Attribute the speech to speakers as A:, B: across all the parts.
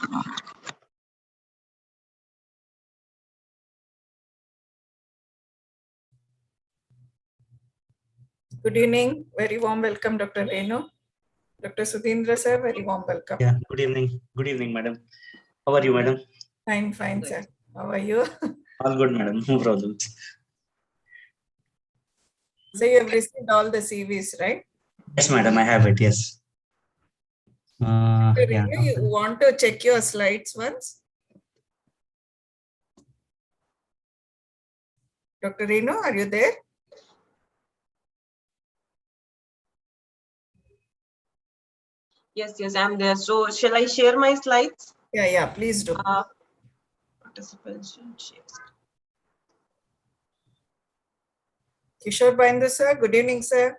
A: Good evening. Very warm welcome, Dr. Renu. Dr. Sudhindra sir, very warm welcome.
B: Yeah, good evening. Good evening, madam. How are you, madam?
A: Fine, fine, sir. How are you?
B: All good, madam. No problems.
A: So you have received all the CVs, right?
B: Yes, madam, I have it. Yes.
A: Dr.
B: Yeah.
A: Renu, you want to check your slides once? Dr. Renu, are you there?
C: Yes, I'm there. So shall I share my slides?
A: Yeah, please do.
C: Participants should share.
A: Kishore Baindu sir, good evening, sir.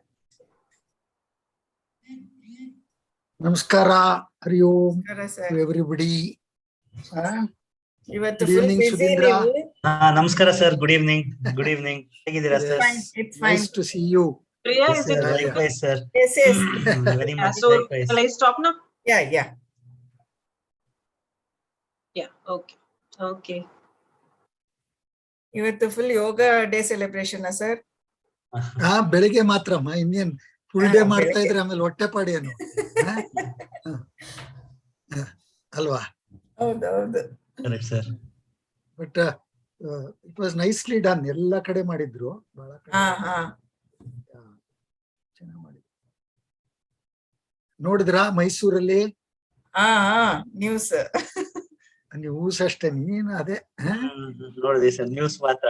D: Namaskara, Hari Om
A: Namaskara, sir.
D: to everybody.
A: Good
D: Good evening, Sudhindra.
B: Namaskara, sir. Good evening. Good evening.
A: It's fine. It's fine.
D: Nice to see you.
C: Priya,
B: Yes,
C: is it?
B: sir. Likewise, sir.
A: Yes.
B: Very
C: Yeah,
B: much
C: so
B: likewise.
C: shall I stop now?
A: Yeah.
C: Yeah, okay.
A: ಇವತ್ತು full yoga day celebration, sir.
D: ಬೆಳಿಗ್ಗೆ ಮಾತ್ರಮ್ಮ ಇನ್ನೇನ್ full day ಮಾಡ್ತಾ ಇದ್ರೆ ಆಮೇಲೆ ಹೊಟ್ಟೆ ಪಾಡಿ ಏನು ಅಲ್ವಾ?
A: ಹೌದು.
B: Correct, sir.
D: But it was nicely done. ಎಲ್ಲ ಕಡೆ ಮಾಡಿದ್ರು, ಬಹಳ ಚೆನ್ನಾಗಿ ಮಾಡಿದ್ರು. ನೋಡಿದ್ರಾ ಮೈಸೂರಲ್ಲಿ?
A: ನ್ಯೂಸ್
D: ನ್ಯೂಸ್ ಅಷ್ಟೇ, ನೀನು ಅದೇ
B: ನೋಡಿದೆ ಸರ್, ನ್ಯೂಸ್ ಮಾತ್ರ.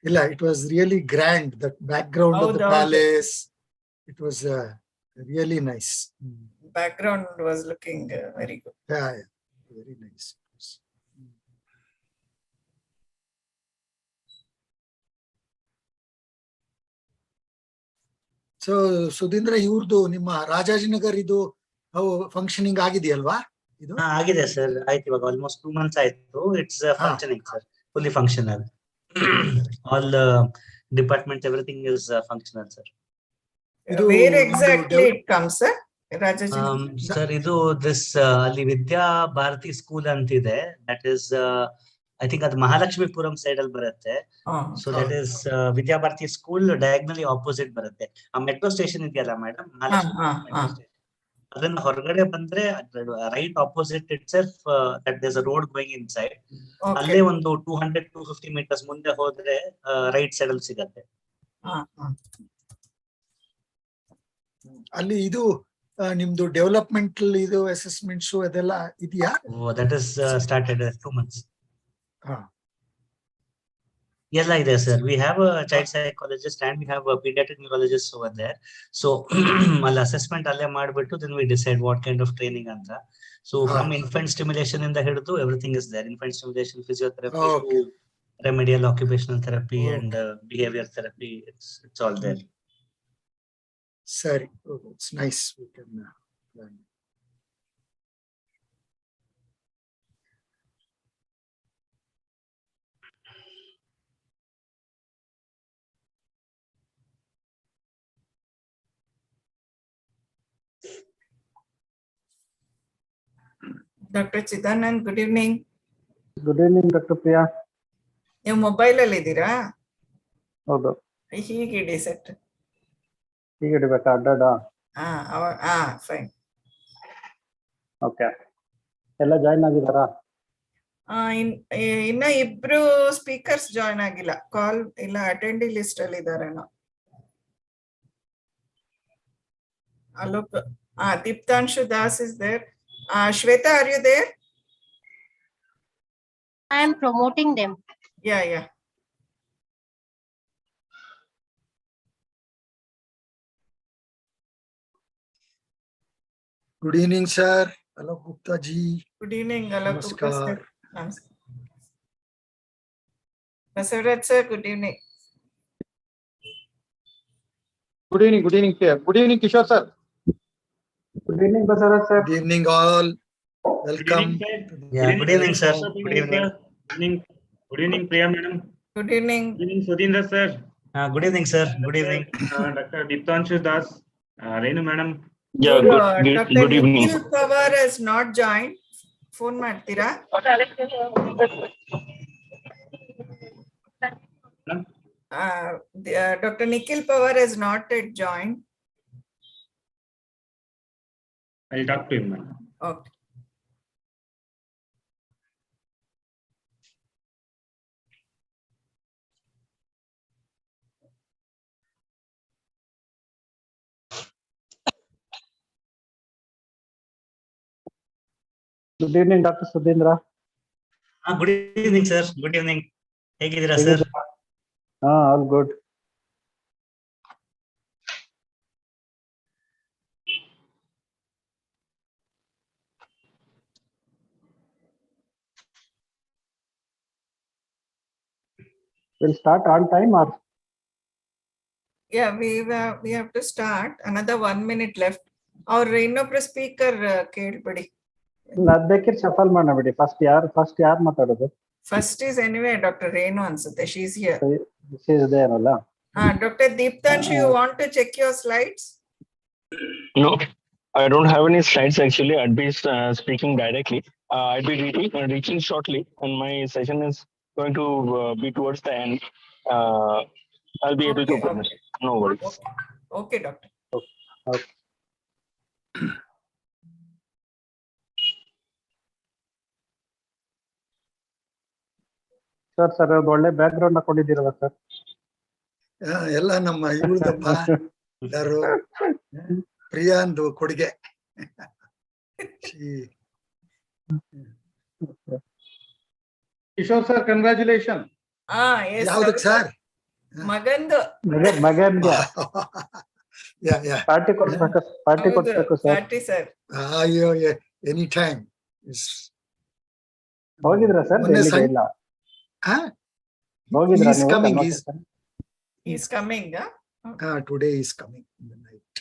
D: ಇಲ್ಲ, it was really grand. That background of the palace, it was really nice.
A: Background was looking very good.
D: Yeah, very nice. So Sudheendra, ಇವ್ರದ್ದು ನಿಮ್ಮ ರಾಜಾಜಿನಗರ್ ಇದು ಫಂಕ್ಷನಿಂಗ್ ಆಗಿದೆಯಲ್ವಾ? ಇದು
B: ಆಗಿದೆ ಸರ್, ಆಯ್ತು. ಇವಾಗ ಆಲ್ಮೋಸ್ಟ್ 2 months ಆಯ್ತು. It's functioning sir, fully functional. All department, everything is functional sir.
A: Where exactly it comes, sir?
B: Sir, ಇದು this ಅಲ್ಲಿ ವಿದ್ಯಾ ಭಾರತಿ ಸ್ಕೂಲ್ ಅಂತಿದೆ. ದಟ್ ಇಸ್ ಐ ಥಿಂಕ್ ಅದು ಮಹಾಲಕ್ಷ್ಮೀಪುರಂ ಸೈಡ್ ಅಲ್ಲಿ ಬರುತ್ತೆ. So that is Vidya Bharathi school diagonally opposite ಬರುತ್ತೆ. ಆ metro station ಇದೆಯಲ್ಲ madam, Mahalakshmi, ಅದನ್ನ ಹೊರಗಡೆ ಬಂದ್ರೆ right opposite itself that there's a road going in side. ಅಲ್ಲೇ ಒಂದು 200-250 meters ಮುಂದೆ ಹೋದ್ರೆ ರೈಟ್ ಸೈಡ್ ಅಲ್ಲಿ ಸಿಗತ್ತೆ.
D: ಅಲ್ಲಿ ಇದು ನಿಮ್ದು ಡೆವಲಪ್ಮೆಂಟಲ್ ಇದು ಅಸೆಸ್ಮೆಂಟ್ಸ್ ಅದೆಲ್ಲ ಇದೆಯಾ?
B: That is started 2 months. ಎಲ್ಲ ಇದೆ sir. We have a child psychologist and we have a paediatric neurologist over there. So ಅಲ್ಲಿ ಅಸೆಸ್ಮೆಂಟ್ ಅಲ್ಲೇ ಮಾಡ್ಬಿಟ್ಟು then we decide what kind of training ಅಂತ. ಸೊ ಫ್ರಮ್ ಇನ್ಫೆಂಟ್ ಸ್ಟಿಮ್ಯುಲೇಷನ್ ಇಂದ ಹಿಡಿದು everything is there. Infant stimulation, physiotherapy, remedial occupational therapy and behaviour therapy, it's all there.
D: ಸರಿ, it's nice. We can plan.
A: Dr. Chidanand, good evening.
E: Good evening, Dr. Priya.
A: ನೀವು mobile ಅಲ್ಲಿ ಇದ್ದೀರಾ?
E: ಹೌದು.
A: ಹೀಗಿಡಿ set.
E: ಹೀಗೆ ಇಡಬೇಕಾ? ಅಡ್ಡಾಡ?
A: Fine.
E: Okay. ಎಲ್ಲ join ಆಗಿದ್ದಾರಾ?
A: ಇನ್ನ ಇಬ್ರು ಸ್ಪೀಕರ್ಸ್ ಜಾಯಿನ್ ಆಗಿಲ್ಲ. ಕಾಲ್ ಇಲ್ಲ, ಅಟೆಂಡಿ ಲಿಸ್ಟ್ ಅಲ್ಲಿ ಇದಾರೇನೋ. Alok, Deeptanshu Das is there. Shweta, are you there?
F: I am promoting them.
A: Yeah.
D: Good evening, sir. Hello, Gupta ji.
A: Good evening, Alok.
D: Namaskar.
A: Basavaraj sir, good evening.
E: Good evening, sir. Good evening, Kishore sir. Good evening, Basavaraj sir.
D: Good evening, all. Welcome.
B: Yeah, good evening, sir. Good evening.
G: Good evening, Priya madam.
A: Good evening.
G: Good evening, Sudhindra sir.
B: Good evening, sir. Good evening.
G: Dr. Deeptanshu Das, Renu madam.
F: Yeah, good
A: Dr.
F: evening.
A: Nikhil Pawar has not joined. Phone ಮಾಡ್ತೀರಾ? Dr. Nikhil Pawar has not yet joined.
G: I'll talk to him, ma'am.
A: Okay.
E: Good evening, Dr. Sudhindra.
B: Good evening, sir. Good evening. ಹೇಗಿದ್ದೀರಾ sir?
E: All good. We'll start on time or?
A: Yeah, we have to start. Another 1 minute left. Our ಇನ್ನೊಬ್ರು speaker ಕೇಳ್ಬಿಡಿ.
E: ಬೇಕಿದ್ರೆ shuffle ಮಾಡಬಿಡಿ. First ಯಾರು ಮಾತಾಡೋದು?
A: First is anyway Dr. Renu ಅನ್ಸುತ್ತೆ. She is here.
E: She is there ಅಲ್ಲ?
A: Dr. Deeptanshu, you want to check your slides?
F: No, I don't have any slides actually. I'd be speaking directly. I'd be reaching shortly, and my session is going to be towards the end. I'll be able to finish. No worries.
A: Okay, doctor.
E: Okay. Sir ಅದು ಒಳ್ಳೆ back ground ಹಾಕೊಂಡಿದ್ದೀರಲ್ಲ sir?
D: ಎಲ್ಲ ನಮ್ಮ ಇವಳದಪ್ಪ ಯಾರು ಪ್ರಿಯಾಂದು ಕೊಡುಗೆ.
E: Kishore sir, congratulation.
D: ಯಾವ್ದಕ್ sir?
A: ಮಗಂದು.
E: ಮಗನ್ಗೆ ಪಾರ್ಟಿ ಕೊಡ್ಬೇಕು ಸರ್.
A: Party sir.
D: ಅಯ್ಯೋ, ಎನಿ ಟೈಮ್.
E: ಹೋಗಿದ್ರಾ ಸರ್? ಇಲ್ಲ ಹೋಗಿದ್ರಾ?
D: He's coming.
A: He's coming.
D: Today is coming in the night.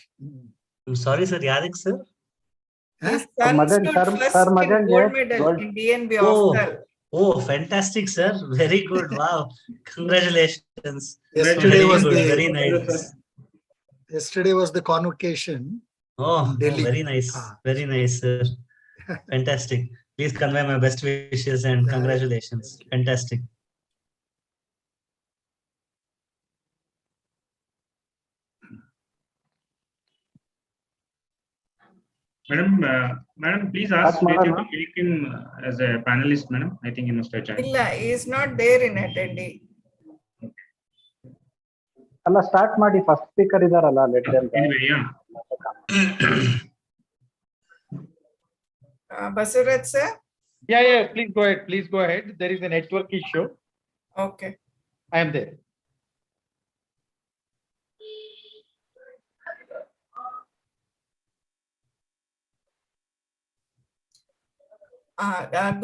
B: I'm sorry, sir. ಯಾರಿಗೆ sir?
A: His son stood first in gold medal in DNB Hospital.
B: Oh, fantastic, sir. Very good. Wow. Congratulations. Very nice.
D: Yesterday was the convocation.
B: Oh, very nice. Very nice, sir. Fantastic. Please convey my best wishes and congratulations. Fantastic.
G: Madam, please ask Shweta to make him as a panelist, madam. I think he must have joined.
A: Illa, he is not there in attendee.
E: ಅಲ್ಲ, start ಮಾಡಿ. First speaker ಇದಾರಲ್ಲ, let them.
G: Anyway, yeah.
A: Basuraj sir?
E: Yeah, please go ahead. Please go ahead. There is a network issue.
A: Okay.
E: I am there.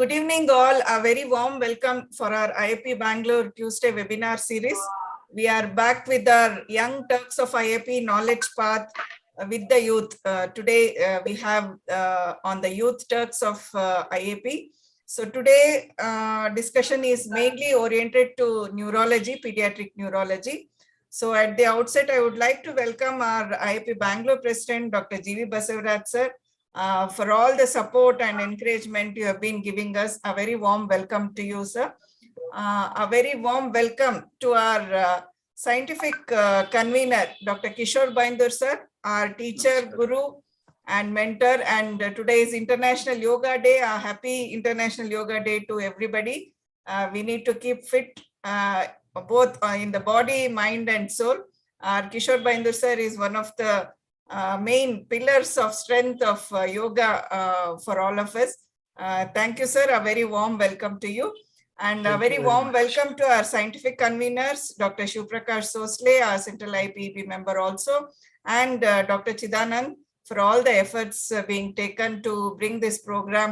A: Good evening all. A very warm welcome for our IAP Bangalore Tuesday webinar series. We are back with our Young Turks of IAP Knowledge Path with the youth. Today we have on the Youth Turks of IAP. So today discussion is mainly oriented to neurology, pediatric neurology. So at the outset, I would like to welcome our IAP Bangalore President, Dr. G.V. Basavaraj sir. For all the support and encouragement you have been giving us. A very warm welcome to you, sir. A very warm welcome to our scientific convener, Dr. Kishore Baindur, sir, our teacher, guru, and mentor. And today is International Yoga Day. A happy International Yoga Day to everybody. We need to keep fit both in the body, mind, and soul. Our Kishore Baindur, sir, is one of the main pillars of strength of yoga for all of us. Thank you, sir. A very warm welcome to you. And a very warm welcome to our scientific conveners, Dr. Shivprakash Sosle, our Central IPEB member also, and Dr. Chidanand for all the efforts being taken to bring this program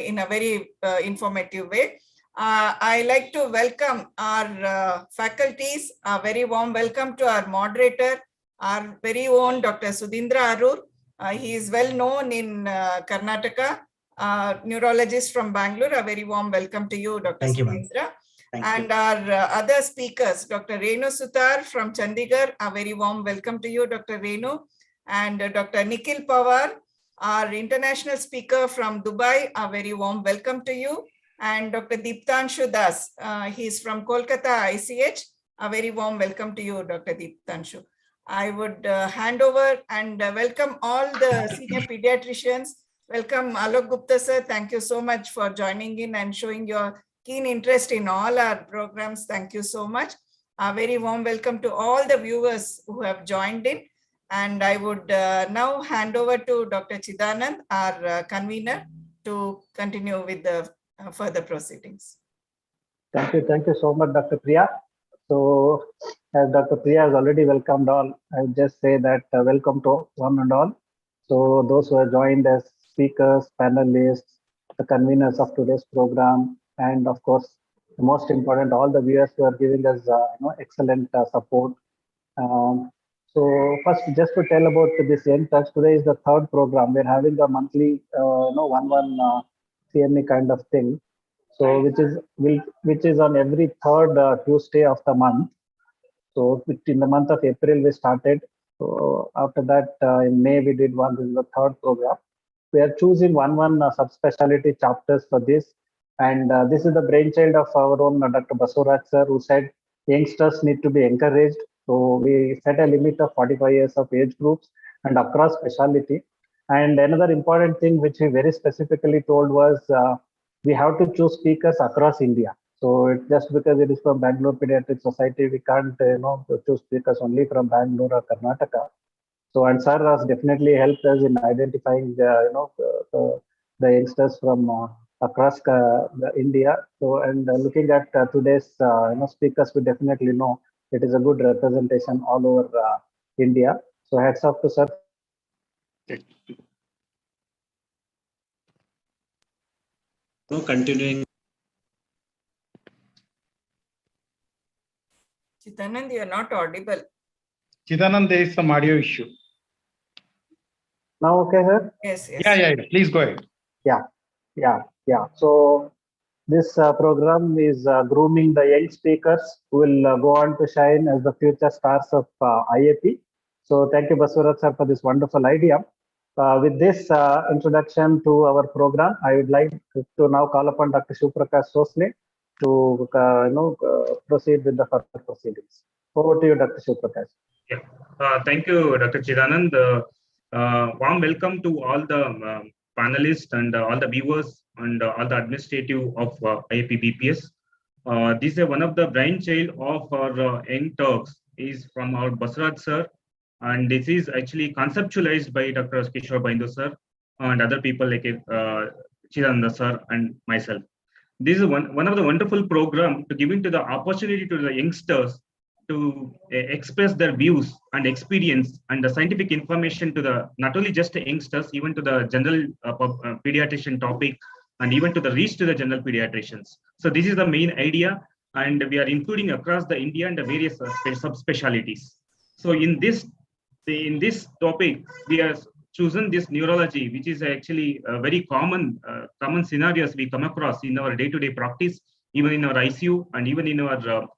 A: in a very informative way. I like to welcome our faculties. A very warm welcome to our moderator, our very own Dr. Sudhindra Arur. He is well known in Karnataka, neurologist from Bangalore. A very warm welcome to you, Dr. Sudhindra. And our other speakers, Dr. Renu Sutar from Chandigarh. A very warm welcome to you, Dr. Renu. and Dr. Nikhil Pawar, our international speaker from Dubai. A very warm welcome to you. And Dr. Deeptanshu Das, he's from Kolkata ICH. A very warm welcome to you, Dr. Deeptanshu. I would hand over and welcome all the senior pediatricians. Welcome Alok Gupta sir. Thank you so much for joining in and showing your keen interest in all our programs. Thank you so much. A very warm welcome to all the viewers who have joined in. And I would now hand over to Dr. Chidanand, our convener, to continue with the further proceedings.
H: Thank you so much, Dr. Priya. So, as Dr. Priya has already welcomed all, I would just say that welcome to one and all. So, those who have joined as speakers, panelists, the conveners of today's program, and of course, the most important, all the viewers who are giving us excellent support. So, first, just to tell about this Young Touch, today is the third program. We're having a monthly, one CME kind of thing. So which is on every third Tuesday of the month. So in the month of April we started. So after that in May we did one. This is the third program. We are choosing one subspecialty chapters for this, and this is the brainchild of our own Dr. Basuraj sir, who said youngsters need to be encouraged. So we set a limit of 45 years of age groups and across specialty. And another important thing which he very specifically told was we have to choose speakers across India. So just because it is from Bangalore Pediatric Society, we can't choose speakers only from Bangalore or Karnataka. So and sir has definitely helped us in identifying the youngsters from across India. So and looking at today's speakers, we definitely know it is a good representation all over India. So hats off to sir.
I: So continuing.
A: Chidanand, you are not audible.
E: Chidanand, there is some audio issue.
H: Now okay, sir?
A: Yes.
E: Yeah. Please go ahead.
H: Yeah. So this program is grooming the young speakers who will go on to shine as the future stars of IAP. So thank you, Basuraj sir, for this wonderful idea. With this introduction to our program, I would like to now call upon Dr. Shivprakash Sosle to proceed with the further proceedings. Over to you, Dr. Shivprakash.
G: Yeah. Thank you, Dr. Chidanand. Warm welcome to all the panelists and all the viewers and all the administrative of IAP BPS. This is one of the brainchild of our young talks is from our Basuraj sir. And this is actually conceptualized by Dr. Kishore Baindu sir and other people like Chidananda sir and myself. This is one of the wonderful program to giving to the opportunity to the youngsters to express their views and experience and the scientific information to the not only just the youngsters, even to the general pediatrician topic and even to the reach to the general pediatricians. So this is the main idea, and we are including across the India and the various subspecialties. So in this topic, we have chosen this neurology, which is actually a very common scenarios we come across in our day-to-day practice, even in our ICU and even in our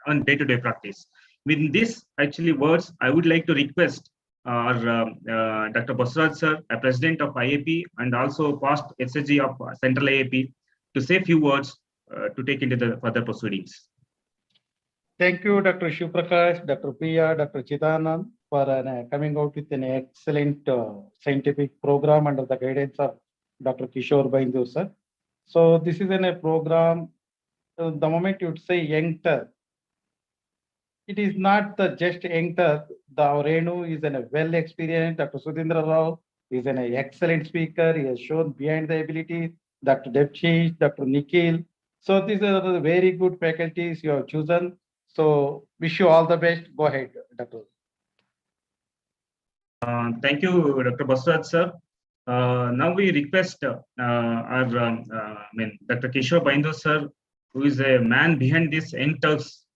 G: on day-to-day practice. With this actually words, I would like to request our Dr. Basuraj sir, a president of IAP and also past SSG of Central IAP, to say a few words to take into the further proceedings.
E: Thank you, Dr. Shivprakash, Dr. Priya, Dr. Chidanand, for coming out with an excellent scientific program under the guidance of Dr. Kishore Baindu sir. So this is a program, the moment you would say youngster, it is not the just youngster. The Renu is a well experienced, Dr. Sudhindra Rao is an excellent speaker. He has shown behind the ability, Dr. Devchish, Dr. Nikhil. So these are the very good faculties you have chosen. So wish you all the best. Go ahead, Dr.
G: Thank you, Dr. Basuraj sir. Now we request Dr. Kishore Baindu sir, who is a man behind this enters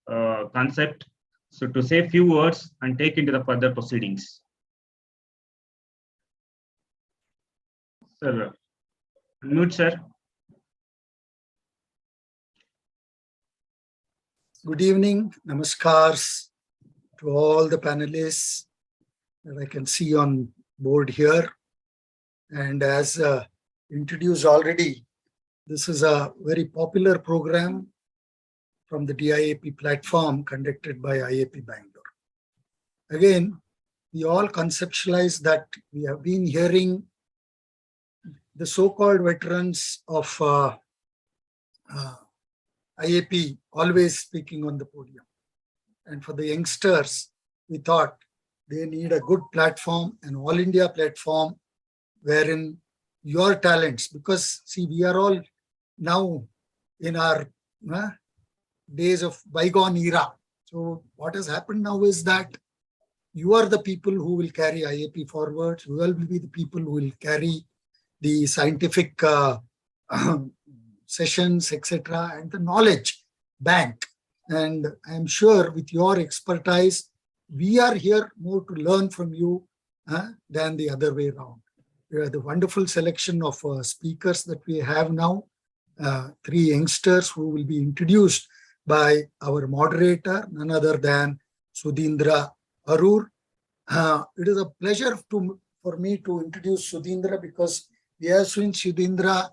G: concept, so to say a few words and take into the further proceedings. Sir, unmute sir.
D: Good evening, namaskars to all the panelists that I can see on board here. And as introduced already, this is a very popular program from the DIAP platform conducted by IAP Bangalore. Again, we all conceptualize that we have been hearing the so-called veterans of IAP always speaking on the podium. And for the youngsters, we thought they need a good platform, an all India platform, wherein your talents, because see, we are all now in our days of bygone era. So what has happened now is that you are the people who will carry IAP forward. You will be the people who will carry the scientific sessions, etc., and the knowledge bank. And I'm sure with your expertise, we are here more to learn from you than the other way around. The wonderful selection of speakers that we have now, 3 youngsters who will be introduced by our moderator, none other than Sudhindra Arur. It is a pleasure for me to introduce Sudhindra, because we have seen Sudhindra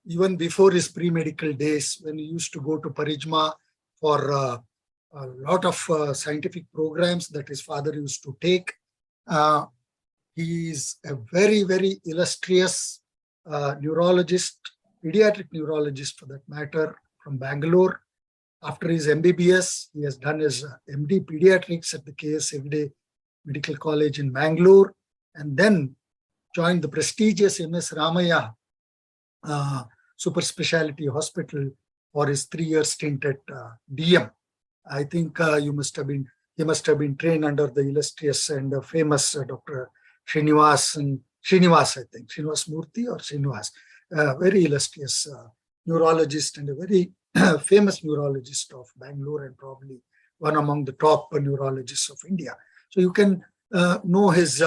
D: even before his pre-medical days, when he used to go to Parijma for a lot of scientific programs that his father used to take. He is a very, very illustrious neurologist, pediatric neurologist for that matter, from Bangalore. After his MBBS, he has done his MD Pediatrics at the KS Everyday Medical College in Bangalore, and then joined the prestigious MS Ramaya Super Speciality Hospital for his 3-year stint at DM. I think he must have been trained under the illustrious and famous Dr. Srinivas, I think, Srinivas Murthy or Srinivas, very illustrious neurologist and a very famous neurologist of Bangalore, and probably one among the top neurologists of India. So you can know his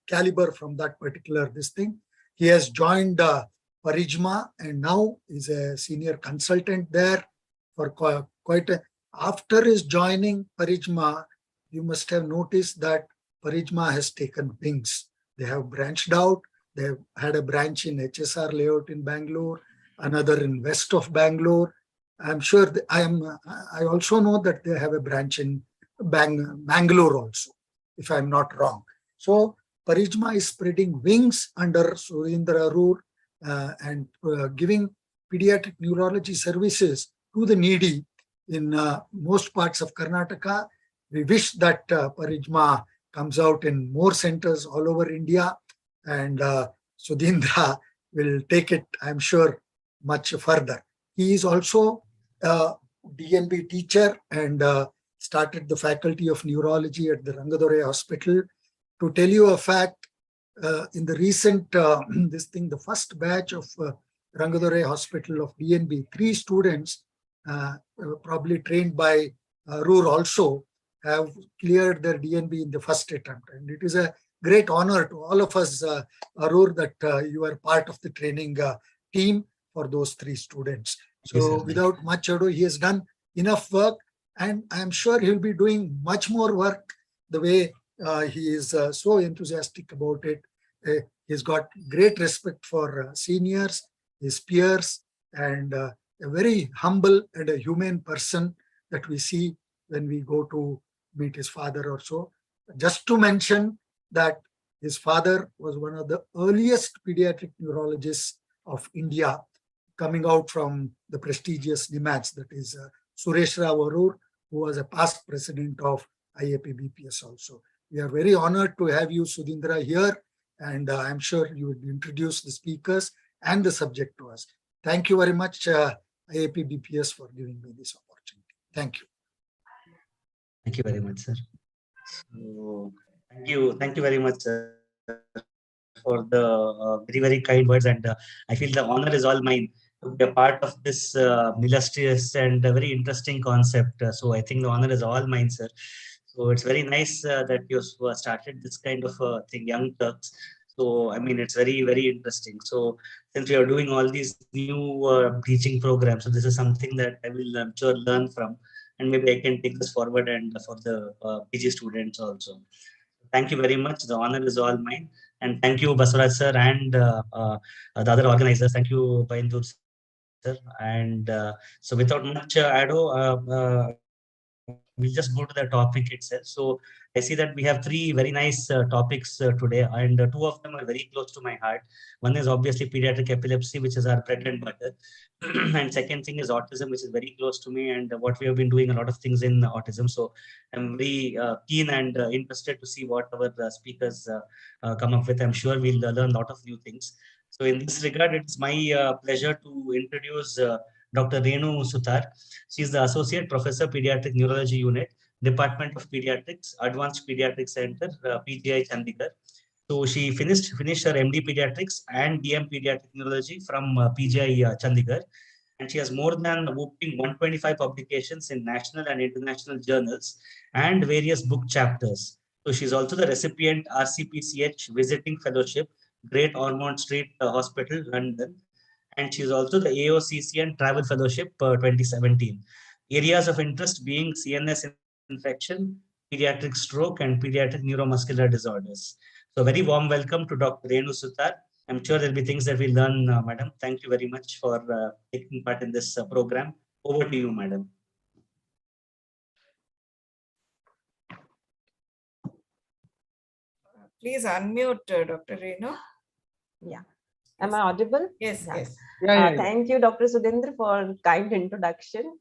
D: caliber from that particular thing. He has joined Parijma and now is a senior consultant there for quite a. After his joining Parijma, you must have noticed that Parijma has taken wings. They have branched out. They have had a branch in HSR layout in Bangalore, another in west of Bangalore. I'm sure I also know that they have a branch in Bangalore also, if I'm not wrong. So Parijma is spreading wings under Sudhindra Arur and giving pediatric neurology services to the needy in most parts of Karnataka. We wish that Parijma comes out in more centers all over India, and Sudhindra will take it, I'm sure, much further. He is also a DNB teacher and started the faculty of neurology at the Rangadore Hospital. To tell you a fact, in the recent, the first batch of Rangadore Hospital of DNB, 3 students, probably trained by Arur also, have cleared their DNB in the first attempt. And it is a great honor to all of us, Arur, that you are part of the training team for those 3 students. So yes, without much ado, he has done enough work, and I'm sure he'll be doing much more work the way he is so enthusiastic about it. He's got great respect for seniors, his peers, and a very humble and a humane person that we see when we go to meet his father or so. Just to mention that his father was one of the earliest pediatric neurologists of India, coming out from the prestigious NIMATS, that is Suresh Rao Arur, who was a past president of IAP BPS also. We are very honored to have you, Sudhindra, here, and I'm sure you will introduce the speakers and the subject to us. Thank you very much, IAP BPS, for giving me this opportunity. Thank you.
B: Thank you very much, sir. So, thank you very much, sir, for the very, very kind words, and I feel the honor is all mine to be a part of this illustrious and very interesting concept. So I think the honor is all mine, sir. So it's very nice that you started this kind of thing, Young Turks. So I mean, it's very, very interesting. So since we are doing all these new teaching programs, so this is something that I will, I'm sure, learn from, and maybe I can take this forward and for the PG students also. thank you very much. The honor is all mine. And thank you, Baswaraj sir, and the other organizers. Thank you, Baindur sir. And so without much ado, we'll just go to the topic itself. So I see that we have three very nice topics today, and two of them are very close to my heart. One is obviously pediatric epilepsy, which is our bread and butter. And second thing is autism, which is very close to me, and what we have been doing a lot of things in autism. So I'm very keen and interested to see what our speakers come up with. I'm sure we'll learn a lot of new things. So in this regard, it's my pleasure to introduce Dr. Renu Sutar. She is the Associate Professor, Pediatric Neurology Unit, Department of Pediatrics, Advanced Pediatric Center, PGI Chandigarh. So she finished her MD Pediatrics and DM Pediatric Neurology from PGI Chandigarh. And she has more than 125 publications in national and international journals and various book chapters. So she's also the recipient RCPCH Visiting Fellowship, Great Ormond Street Hospital, London. And she's also the AOCCN Travel Fellowship 2017. Areas of interest being CNS infection, pediatric stroke, and pediatric neuromuscular disorders. So very warm welcome to Dr. Renu Sutar. I'm sure there'll be things that we'll learn, madam. Thank you very much for taking part in this program. Over to you, madam.
A: Please unmute Dr. Renu.
J: Yeah. Am I audible?
A: Yes, yes.
J: Thank you, Dr. Sudhindra, for kind introduction.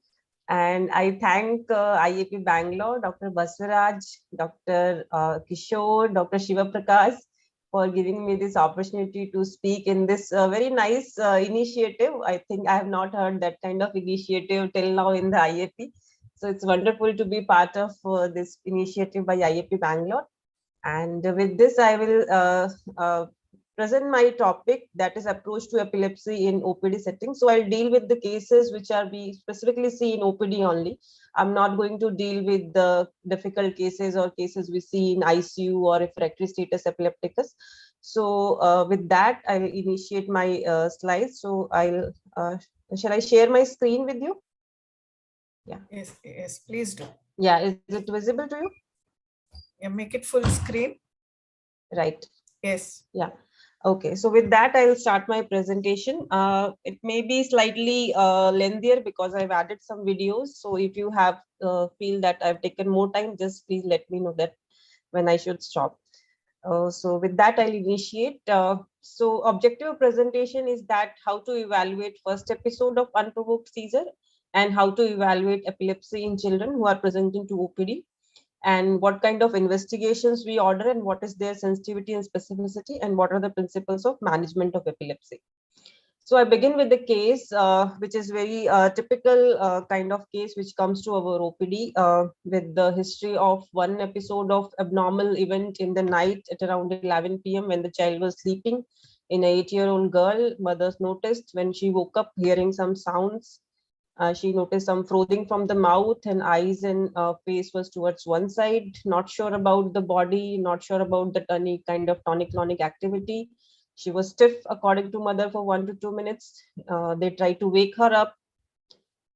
J: And I thank IAP Bangalore, Dr. Baswaraj, Dr. Kishore, Dr. Shiva Prakash for giving me this opportunity to speak in this very nice initiative. I think I have not heard that kind of initiative till now in the IAP. So it's wonderful to be part of this initiative by IAP Bangalore. And with this, I will present my topic, that is approach to epilepsy in OPD setting. So I'll deal with the cases which are we specifically see in OPD only. I'm not going to deal with the difficult cases or cases we see in ICU or refractory status epilepticus. So with that, I will initiate my slides. So I'll shall I share my screen with you? Yeah.
A: Yes, please do.
J: Yeah, is it visible to you?
A: Yeah, make it full screen.
J: Right.
A: Yes.
J: Yeah. Okay, so with that, I will start my presentation. It may be slightly lengthier because I've added some videos. So if you have feel that I've taken more time, just please let me know that when I should stop. So with that, I'll initiate. So objective presentation is that how to evaluate first episode of unprovoked seizure and how to evaluate epilepsy in children who are presenting to OPD, and what kind of investigations we order and what is their sensitivity and specificity and what are the principles of management of epilepsy. So I begin with the case, which is very typical kind of case which comes to our OPD with the history of one episode of abnormal event in the night at around 11 p.m. when the child was sleeping. In an 8-year-old girl, mothers noticed when she woke up hearing some sounds. She noticed some frothing from the mouth and eyes and face was towards one side, not sure about the body, not sure about any kind of tonic-clonic activity. She was stiff, according to mother, for 1 to 2 minutes. They try to wake her up.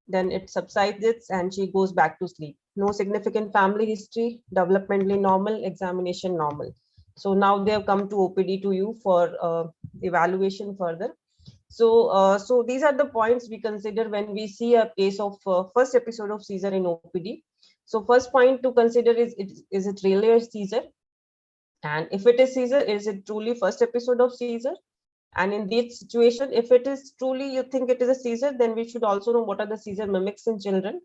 J: Then it subsides and she goes back to sleep. No significant family history, developmentally normal, examination normal. So now they have come to OPD to you for evaluation further. So these are the points we consider when we see a case of first episode of seizure in OPD. So first point to consider is it really a seizure? And if it is seizure, is it truly first episode of seizure? And in this situation, if it is truly you think it is a seizure, then we should also know what are the seizure mimics in children.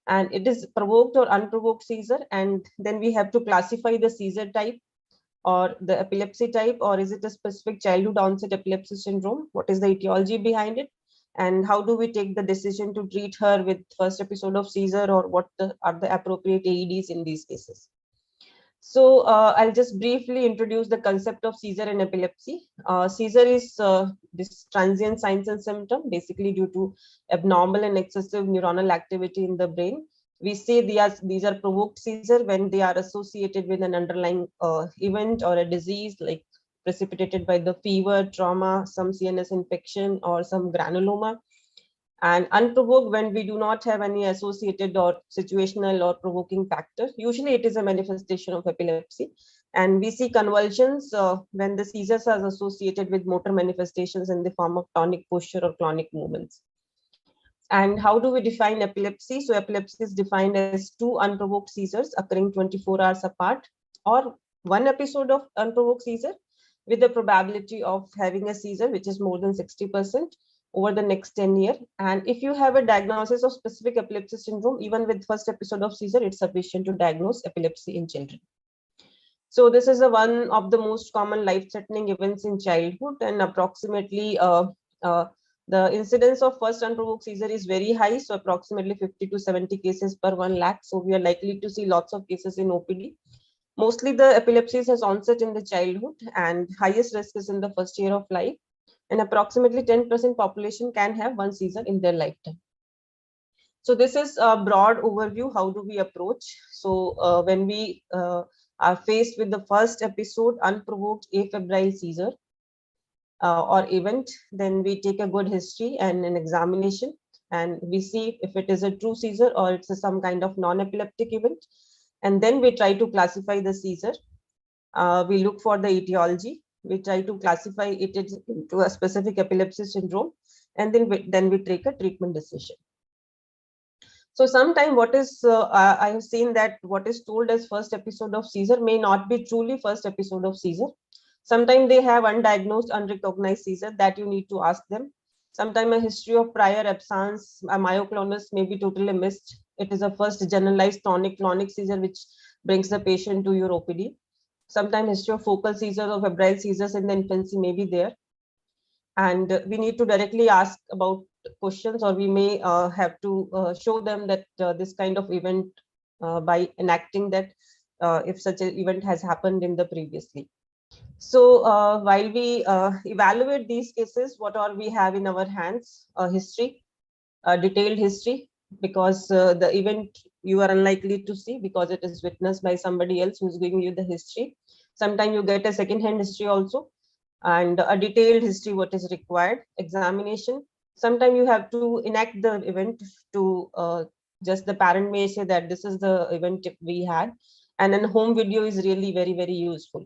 J: And it is provoked or unprovoked seizure. And then we have to classify the seizure type or the epilepsy type, or is it a specific childhood onset epilepsy syndrome? What is the etiology behind it? And how do we take the decision to treat her with first episode of seizure, or what are the appropriate AEDs in these cases? So I'll just briefly introduce the concept of seizure and epilepsy. Seizure is this transient signs and symptom, basically due to abnormal and excessive neuronal activity in the brain. We say these are provoked seizure when they are associated with an underlying event or a disease like precipitated by the fever, trauma, some CNS infection, or some granuloma. And unprovoked when we do not have any associated or situational or provoking factor. Usually it is a manifestation of epilepsy. And we see convulsions when the seizures are associated with motor manifestations in the form of tonic posture or clonic movements. And how do we define epilepsy? So epilepsy is defined as 2 unprovoked seizures occurring 24 hours apart, or 1 episode of unprovoked seizure with the probability of having a seizure which is more than 60% over the next 10 years. And if you have a diagnosis of specific epilepsy syndrome, even with first episode of seizure, it's sufficient to diagnose epilepsy in children. So this is one of the most common life-threatening events in childhood, and approximately the incidence of first unprovoked seizure is very high, so approximately 50 to 70 cases per 1 lakh. So we are likely to see lots of cases in OPD. Mostly the epilepsy has onset in the childhood, and highest risk is in the first year of life. And approximately 10% population can have 1 seizure in their lifetime. So this is a broad overview. How do we approach? So when we are faced with the first episode, unprovoked afebrile seizure, or event, then we take a good history and an examination, and we see if it is a true seizure or it's some kind of non-epileptic event. And then we try to classify the seizure. We look for the etiology. We try to classify it into a specific epilepsy syndrome, and then we take a treatment decision. So sometimes what is, I have seen that what is told as first episode of seizure may not be truly first episode of seizure. Sometimes they have undiagnosed, unrecognized seizure that you need to ask them. Sometimes a history of prior absence, a myoclonus may be totally missed. It is a first generalized tonic-clonic seizure which brings the patient to your OPD. Sometimes history of focal seizures or febrile seizures in the infancy may be there. And we need to directly ask about questions, or we may have to show them that this kind of event by enacting that if such an event has happened in the previously. So while we evaluate these cases, what all we have in our hands? History, detailed history, because the event you are unlikely to see because it is witnessed by somebody else who's giving you the history. Sometimes you get a second-hand history also, and a detailed history what is required. Examination. Sometimes you have to enact the event to just the parent may say that this is the event we had, and then home video is really very, very useful.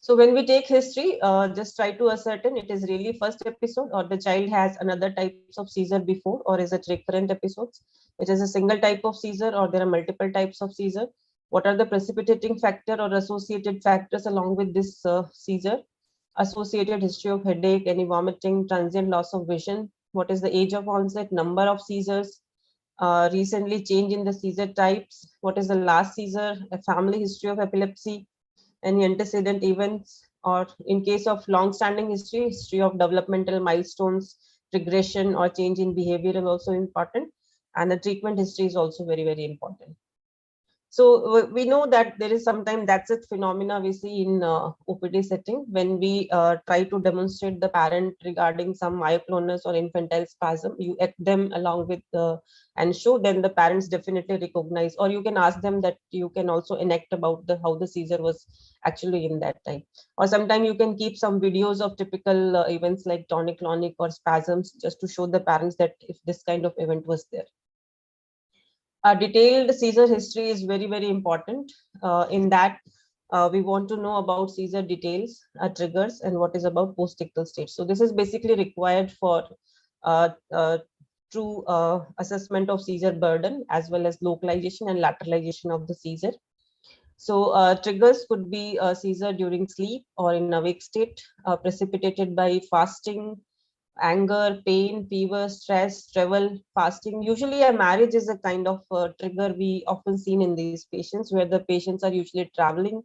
J: So when we take history, just try to ascertain it is really first episode, or the child has another types of seizure before, or is it recurrent episodes? It is a single type of seizure, or there are multiple types of seizure. What are the precipitating factor or associated factors along with this seizure? Associated history of headache, any vomiting, transient loss of vision. What is the age of onset, number of seizures, recently change in the seizure types. What is the last seizure, a family history of epilepsy, any antecedent events, or in case of long-standing history, history of developmental milestones, regression or change in behavior is also important. And the treatment history is also very, very important. So we know that there is sometimes that's a phenomena we see in OPD setting when we try to demonstrate the parent regarding some myoclonus or infantile spasm. You act them along with and show, then the parents definitely recognize, or you can ask them that you can also enact about how the seizure was actually in that time. Or sometimes you can keep some videos of typical events like tonic-clonic or spasms just to show the parents that if this kind of event was there. A detailed seizure history is very, very important. In that, we want to know about seizure details, triggers, and what is about post-ictal stage. So this is basically required for true assessment of seizure burden, as well as localization and lateralization of the seizure. So triggers could be a seizure during sleep or in awake state, precipitated by fasting, anger, pain, fever, stress, travel, fasting. Usually a marriage is a kind of trigger we often seen in these patients, where the patients are usually traveling,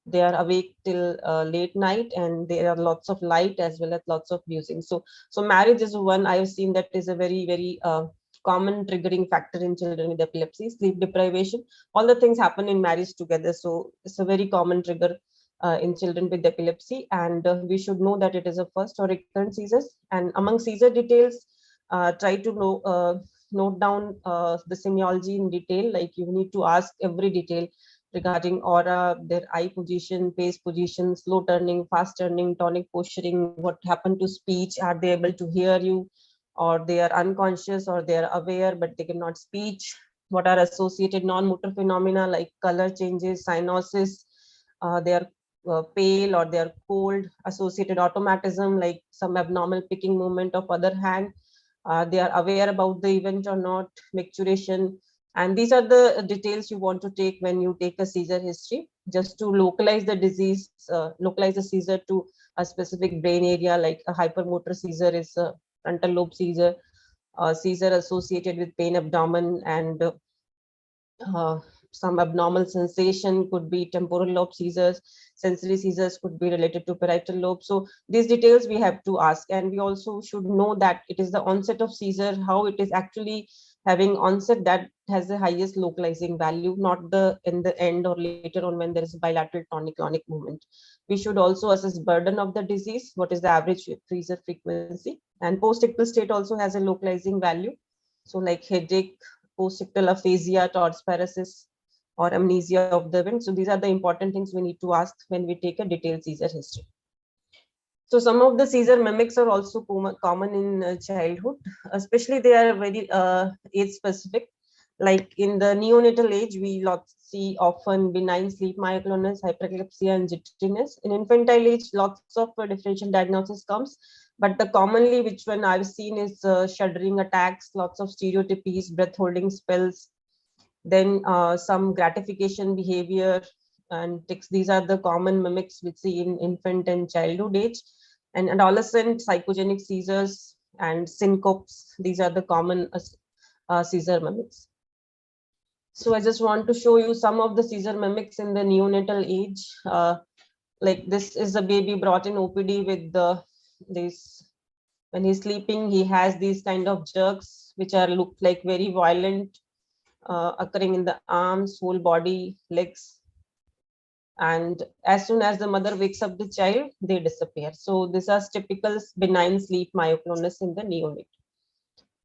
J: they are awake till late night, and there are lots of light as well as lots of musing. So marriage is one I have seen that is a very, very common triggering factor in children with epilepsy. Sleep deprivation, all the things happen in marriage together. So it's a very common trigger in children with epilepsy, and we should know that it is a first or recurrent seizures. And among seizure details, try to note down the semiology in detail, like you need to ask every detail regarding aura, their eye position, face position, slow turning, fast turning, tonic posturing, what happened to speech, are they able to hear you, or they are unconscious, or they are aware but they cannot speak. What are associated non-motor phenomena like color changes, cyanosis, they are pale or they are cold, associated automatism like some abnormal picking movement of other hand. They are aware about the event or not, micturition. And these are the details you want to take when you take a seizure history, just to localize the disease, localize the seizure to a specific brain area, like a hypermotor seizure is a frontal lobe seizure, seizure associated with pain abdomen, and some abnormal sensation could be temporal lobe seizures, sensory seizures could be related to parietal lobe. So these details we have to ask, and we also should know that it is the onset of seizure, how it is actually having onset, that has the highest localizing value, not the in the end or later on when there is bilateral tonic-clonic movement. We should also assess burden of the disease, what is the average seizure frequency, and post-ictal state also has a localizing value. So like headache, post-ictal aphasia, Todd's paralysis, or amnesia of the event. So these are the important things we need to ask when we take a detailed seizure history. So some of the seizure mimics are also common in childhood, especially they are very age specific. Like in the neonatal age, we see often benign sleep myoclonus, hyperclepsia, and jitteriness. In infantile age, lots of differential diagnosis comes, but the commonly which one I've seen is shuddering attacks, lots of stereotypies, breath holding spells, then some gratification behavior and tics. These are the common mimics we see in infant and childhood age. And adolescent, psychogenic seizures and syncopes, these are the common seizure mimics. So I just want to show you some of the seizure mimics in the neonatal age. Like this is a baby brought in OPD with this, when he's sleeping, he has these kind of jerks which are look like very violent, occurring in the arms, whole body, legs. And as soon as the mother wakes up the child, they disappear. So these are typical benign sleep myoclonus in the neonate.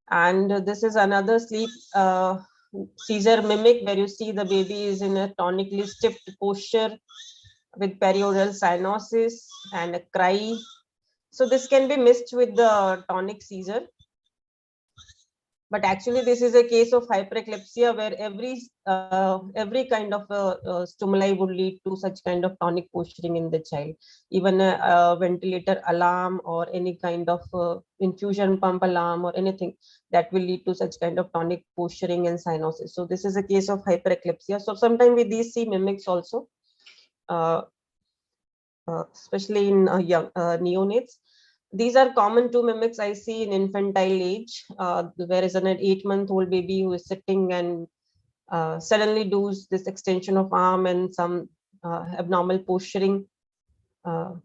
J: And this is another sleep seizure mimic where you see the baby is in a tonically stiff posture with perioral cyanosis and a cry. So this can be missed with the tonic seizure. But actually, this is a case of hypereclepsia where every kind of stimuli would lead to such kind of tonic posturing in the child. Even a ventilator alarm or any kind of infusion pump alarm or anything that will lead to such kind of tonic posturing and cyanosis. So this is a case of hypereclepsia. So sometimes we these see mimics also, especially in young neonates. These are common two mimics I see in infantile age, whereas an 8-month-old baby who is sitting and suddenly does this extension of arm and some abnormal posturing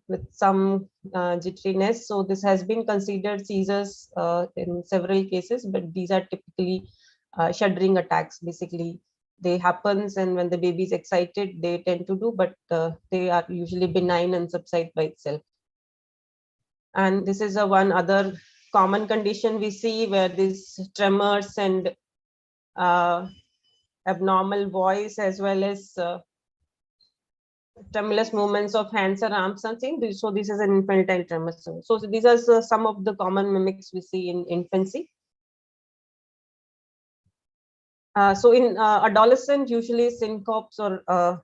J: with some jitteriness. So this has been considered seizures in several cases, but these are typically shuddering attacks. Basically, they happens, and when the baby is excited, they tend to do, but they are usually benign and subside by itself. And this is one other common condition we see where these tremors and abnormal voice as well as tremulous movements of hands or arms and things. So this is an infantile tremor. So these are some of the common mimics we see in infancy. So in adolescent, usually syncopes or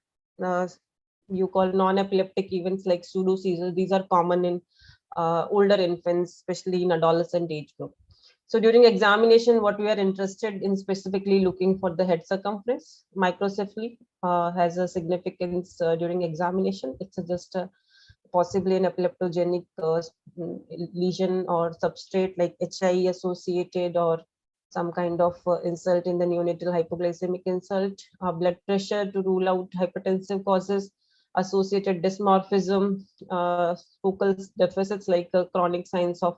J: you call non-epileptic events like pseudo seizures. These are common in older infants, especially in adolescent age group. So during examination, what we are interested in specifically looking for the head circumference. Microcephaly has a significance during examination. It's just possibly an epileptogenic lesion or substrate like HI associated or some kind of insult in the neonatal hypoglycemic insult. Blood pressure to rule out hypertensive causes, associated dysmorphism, focal deficits like chronic signs of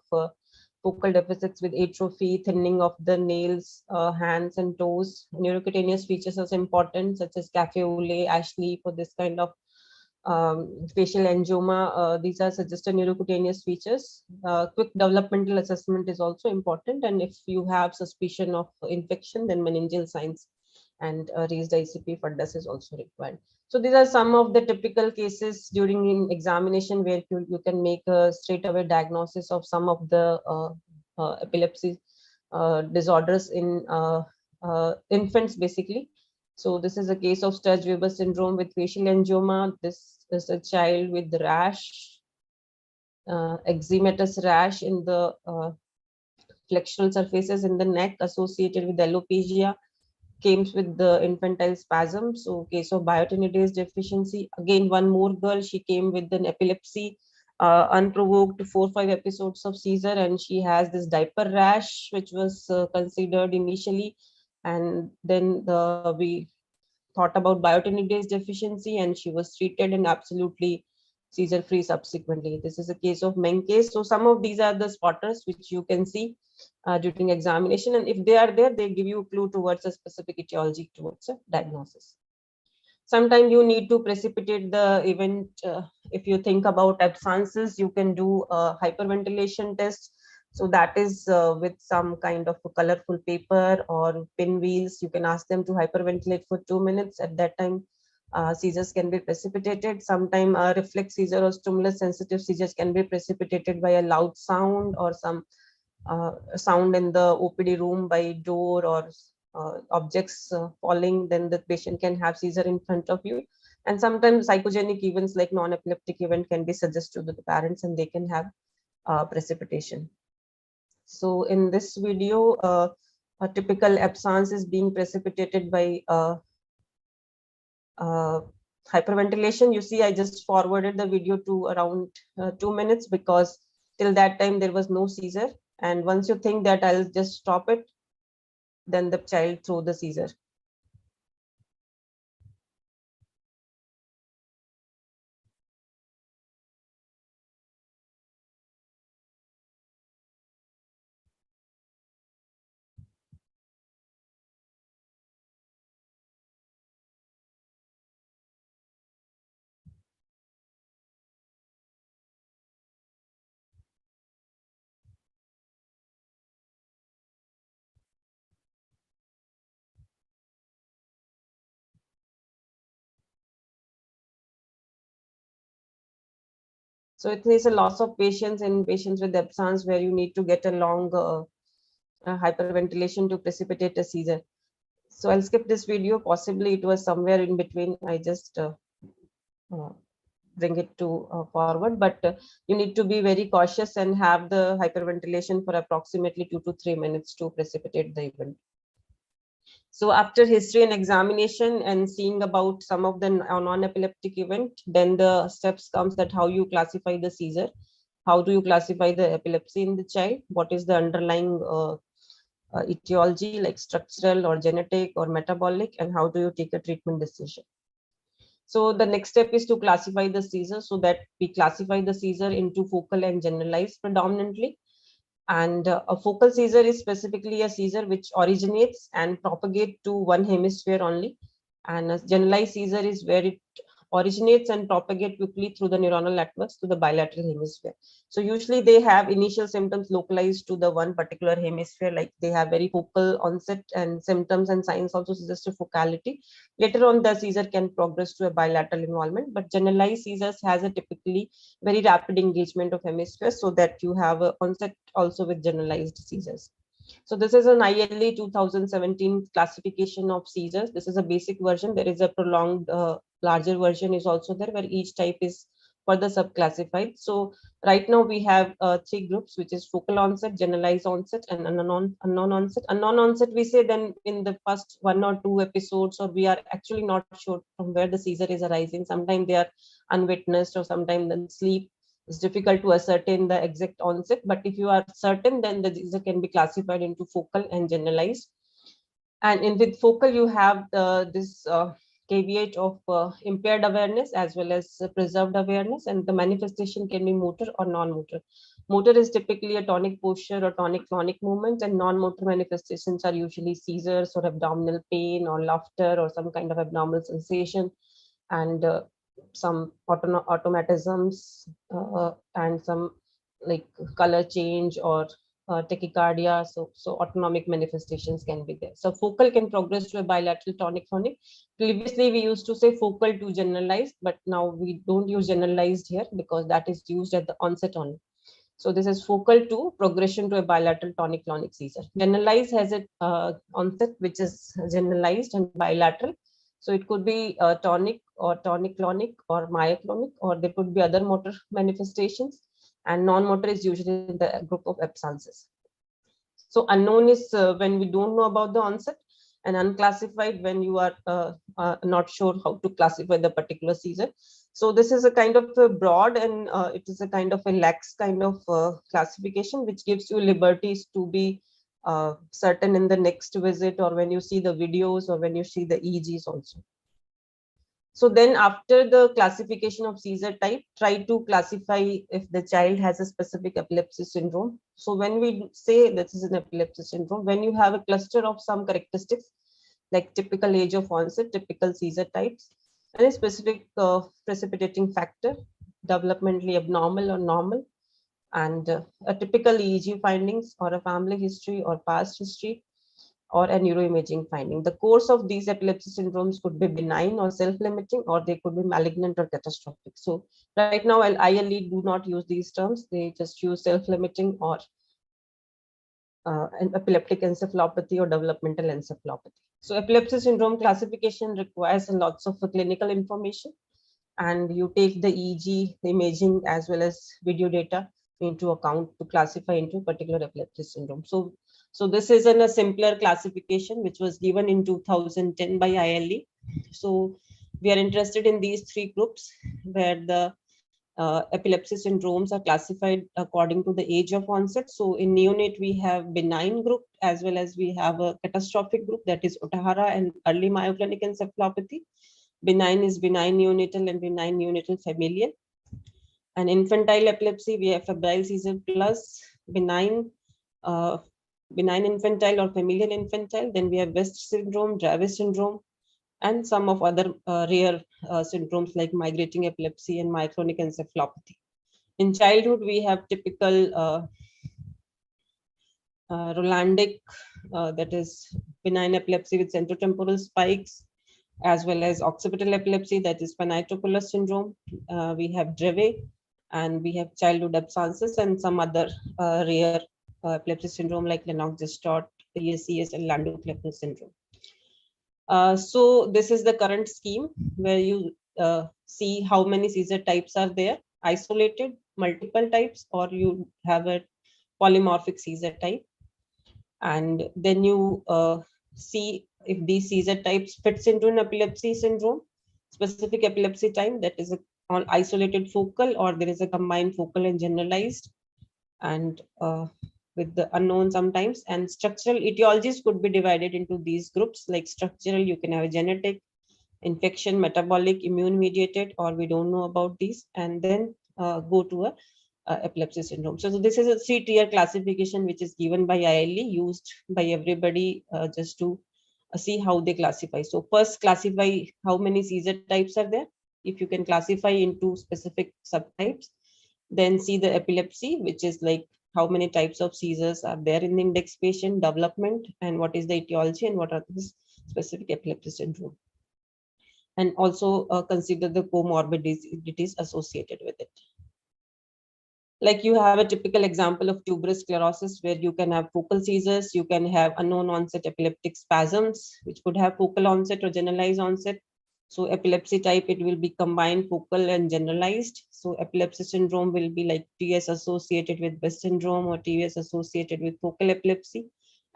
J: focal deficits with atrophy, thinning of the nails, hands and toes. Neurocutaneous features are important, such as cafe au lait, Ashley for this kind of facial angioma. These are suggested neurocutaneous features. Quick developmental assessment is also important, and if you have suspicion of infection, then meningeal signs and raised ICP FADDUS is also required. So these are some of the typical cases during examination where you can make a straight away diagnosis of some of the epilepsy disorders in infants basically. So this is a case of Sturge-Weber syndrome with facial angioma. This is a child with rash, eczematous rash in the flexural surfaces in the neck associated with alopecia, came with the infantile spasm. So case of biotinidase deficiency. Again, one more girl, she came with an epilepsy, unprovoked 4-5 episodes of seizure, and she has this diaper rash, which was considered initially. And then we thought about biotinidase deficiency, and she was treated and absolutely seizure free subsequently. This is a case of Menkes. So some of these are the spotters which you can see during examination, and if they are there, they give you a clue towards a specific etiology, towards a diagnosis. Sometimes you need to precipitate the event. If you think about abscences, you can do a hyperventilation test. So that is with some kind of a colorful paper or pinwheels. You can ask them to hyperventilate for 2 minutes. At that time, seizures can be precipitated. Sometimes reflex seizure or stimulus sensitive seizures can be precipitated by a loud sound or some sound in the OPD room by door or objects falling. Then the patient can have seizure in front of you. And sometimes psychogenic events like non-epileptic event can be suggested to the parents, and they can have precipitation. So in this video, a typical absence is being precipitated by hyperventilation. You see, I just forwarded the video to around 2 minutes because till that time there was no seizure. And once you think that I'll just stop it, then the child throw the seizure. So it is a loss of patience in patients with absence where you need to get a long hyperventilation to precipitate a seizure. So I'll skip this video. Possibly it was somewhere in between. I just bring it to forward, but you need to be very cautious and have the hyperventilation for approximately 2 to 3 minutes to precipitate the event. So after history and examination and seeing about some of the non-epileptic event, then the steps comes that how you classify the seizure, how do you classify the epilepsy in the child, what is the underlying etiology like structural or genetic or metabolic, and how do you take a treatment decision. So the next step is to classify the seizure, so that we classify the seizure into focal and generalized predominantly. And a focal seizure is specifically a seizure which originates and propagates to one hemisphere only. And a generalized seizure is where it originates and propagates quickly through the neuronal networks to the bilateral hemisphere. So usually they have initial symptoms localized to the one particular hemisphere, like they have very focal onset, and symptoms and signs also suggest a focality. Later on, the seizure can progress to a bilateral involvement, but generalized seizures has a typically very rapid engagement of hemispheres, so that you have an onset also with generalized seizures. So this is an ILE 2017 classification of seizures. This is a basic version. There is a prolonged larger version is also there, where each type is further subclassified. So right now we have 3 groups, which is focal onset, generalized onset, and unknown onset. Unknown onset, we say then in the first 1 or 2 episodes, or we are actually not sure from where the seizure is arising. Sometimes they are unwitnessed, or sometimes in sleep. It's difficult to ascertain the exact onset, but if you are certain, then the seizure can be classified into focal and generalized. And with focal, you have this caveat of impaired awareness as well as preserved awareness, and the manifestation can be motor or non-motor. Motor is typically a tonic posture or tonic-clonic movement, and non-motor manifestations are usually seizures or abdominal pain or laughter or some kind of abnormal sensation, and some automatisms and some like color change or tachycardia. So autonomic manifestations can be there. So focal can progress to a bilateral tonic-clonic. Previously, we used to say focal to generalized, but now we don't use generalized here because that is used at the onset only. So this is focal to progression to a bilateral tonic-clonic seizure. Generalized has an onset which is generalized and bilateral. So it could be tonic or tonic-clonic or myoclonic, or there could be other motor manifestations, and non-motor is usually in the group of absences. So unknown is when we don't know about the onset, and unclassified when you are not sure how to classify the particular seizure. So this is a kind of a broad, and it is a kind of a lax kind of classification, which gives you liberties to be certain in the next visit, or when you see the videos, or when you see the EEGs also. So then after the classification of seizure type, try to classify if the child has a specific epilepsy syndrome. So when we say this is an epilepsy syndrome, when you have a cluster of some characteristics like typical age of onset, typical seizure types, and a specific precipitating factor, developmentally abnormal or normal, and a typical EEG findings, or a family history or past history, or a neuroimaging finding. The course of these epilepsy syndromes could be benign or self-limiting, or they could be malignant or catastrophic. So right now, ILE do not use these terms. They just use self-limiting or an epileptic encephalopathy or developmental encephalopathy. So epilepsy syndrome classification requires lots of clinical information, and you take the EEG, the imaging, as well as video data into account to classify into particular epilepsy syndrome. So this is a simpler classification which was given in 2010 by ILE. So we are interested in these three groups, where the epilepsy syndromes are classified according to the age of onset. So in neonate, we have benign group, as well as we have a catastrophic group, that is Ohtahara and early myoclonic encephalopathy. Benign is benign neonatal and benign neonatal familial. And infantile epilepsy, we have febrile seizure plus benign infantile or familial infantile. Then we have West syndrome, Dravet syndrome, and some of other rare syndromes like migrating epilepsy and myoclonic encephalopathy. In childhood, we have typical Rolandic, that is benign epilepsy with centrotemporal spikes, as well as occipital epilepsy, that is Panitopolis syndrome. We have Dravet, and we have childhood absences, and some other rare epilepsy syndrome like Lennox-Gastaut, ESCS, and Landau-Kleffner syndrome. So this is the current scheme where you see how many seizure types are there, isolated, multiple types, or you have a polymorphic seizure type. And then you see if these seizure types fits into an epilepsy syndrome, specific epilepsy time, that is on isolated focal, or there is a combined focal and generalized, and with the unknown sometimes. And structural etiologies could be divided into these groups. Like structural, you can have a genetic, infection, metabolic, immune mediated, or we don't know about these, and then go to a epilepsy syndrome. So this is a 3-tier classification which is given by ILE, used by everybody just to see how they classify. So first, classify how many seizure types are there. If you can classify into specific subtypes, then see the epilepsy, which is like how many types of seizures are there in the index patient, development, and what is the etiology, and what are the specific epilepsy syndrome. And also consider the comorbidities associated with it. Like you have a typical example of tuberous sclerosis, where you can have focal seizures, you can have unknown onset epileptic spasms, which could have focal onset or generalized onset. So epilepsy type, it will be combined focal and generalized. So epilepsy syndrome will be like TS associated with West syndrome, or TS associated with focal epilepsy.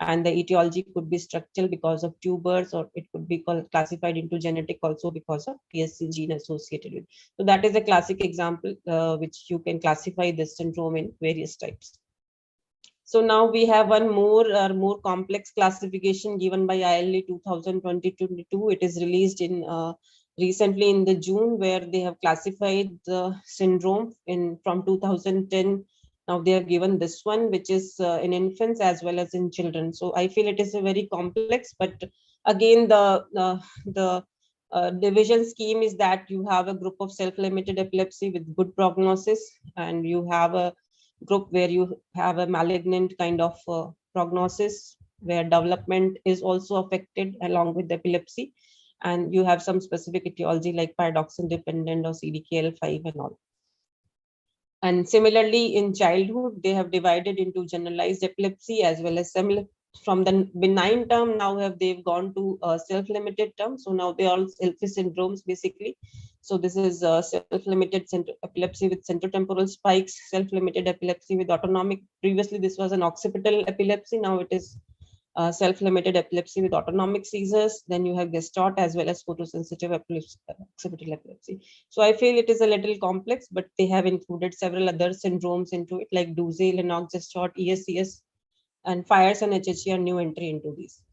J: And the etiology could be structural because of tubers, or it could be classified into genetic also because of PSC gene associated with. So that is a classic example which you can classify this syndrome in various types. So now we have one more complex classification given by ILE 2022. It is released in recently in the June, where they have classified the syndrome from 2010. Now they have given this one, which is in infants as well as in children. So I feel it is a very complex, but again, the division scheme is that you have a group of self-limited epilepsy with good prognosis, and you have a group where you have a malignant kind of prognosis, where development is also affected along with epilepsy, and you have some specific etiology like pyridoxine dependent or CDKL5 and all. And similarly, in childhood, they have divided into generalized epilepsy as well as from the benign term, now they've gone to a self-limited term. So now they are all selfie syndromes basically. So this is self-limited epilepsy with centrotemporal spikes, self-limited epilepsy with autonomic. Previously, this was an occipital epilepsy. Now it is self-limited epilepsy with autonomic seizures. Then you have Gestalt as well as photosensitive epilepsy, occipital epilepsy. So I feel it is a little complex, but they have included several other syndromes into it, like Douze, Lennox-Gestalt, ESCS, and Fires and HHE are new entry into these.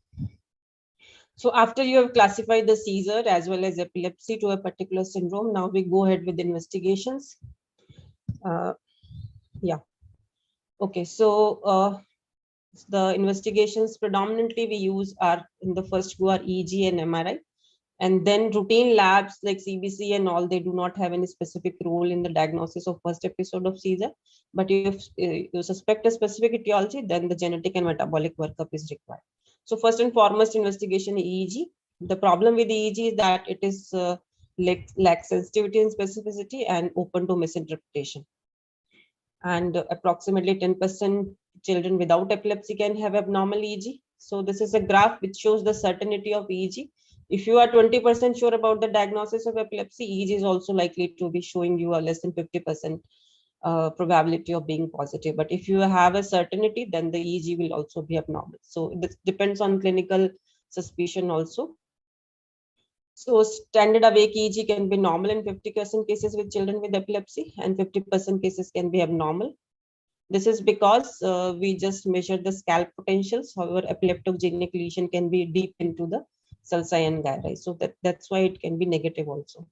J: So after you have classified the seizure as well as epilepsy to a particular syndrome, now we go ahead with investigations. Yeah. Okay, so the investigations predominantly we use are in the first two are EEG and MRI. And then routine labs like CBC and all, they do not have any specific role in the diagnosis of first episode of seizure. But if you suspect a specific etiology, then the genetic and metabolic workup is required. So first and foremost investigation EEG. The problem with EEG is that it is lacks sensitivity and specificity and open to misinterpretation. And approximately 10% children without epilepsy can have abnormal EEG. So this is a graph which shows the certainty of EEG. If you are 20% sure about the diagnosis of epilepsy, EEG is also likely to be showing you a less than 50% probability of being positive. But if you have a certainty, then the EEG will also be abnormal. So this depends on clinical suspicion also. So standard awake EEG can be normal in 50% cases with children with epilepsy, and 50% cases can be abnormal. This is because we just measure the scalp potentials. However, epileptogenic lesion can be deep into the sulci and gyri. So that's why it can be negative also.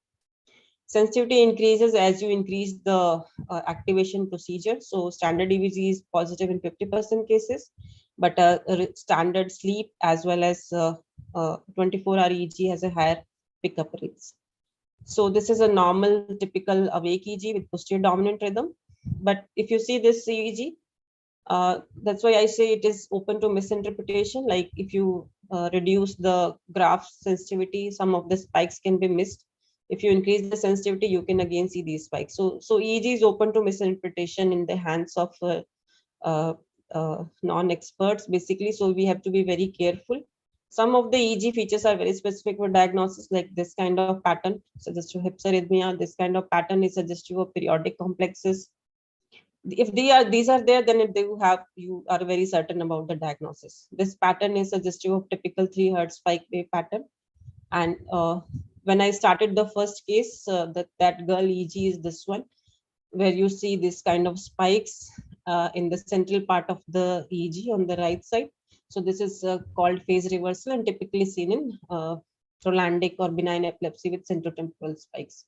J: Sensitivity increases as you increase the activation procedure. So standard EEG is positive in 50% cases, but standard sleep as well as 24-hour EEG has a higher pickup rates. So this is a normal typical awake EEG with posterior dominant rhythm. But if you see this EEG, that's why I say it is open to misinterpretation. Like if you reduce the graph sensitivity, some of the spikes can be missed. If you increase the sensitivity, you can again see these spikes. So EEG is open to misinterpretation in the hands of non-experts basically. So we have to be very careful. Some of the EEG features are very specific for diagnosis, like this kind of pattern suggestive of hypsarrhythmia. This kind of pattern is suggestive of periodic complexes. If these are there, then you are very certain about the diagnosis. This pattern is suggestive of typical 3 Hz spike wave pattern. And when I started the first case, that girl EEG is this one, where you see this kind of spikes in the central part of the EEG on the right side. So this is called phase reversal and typically seen in prolandic or benign epilepsy with centrotemporal spikes.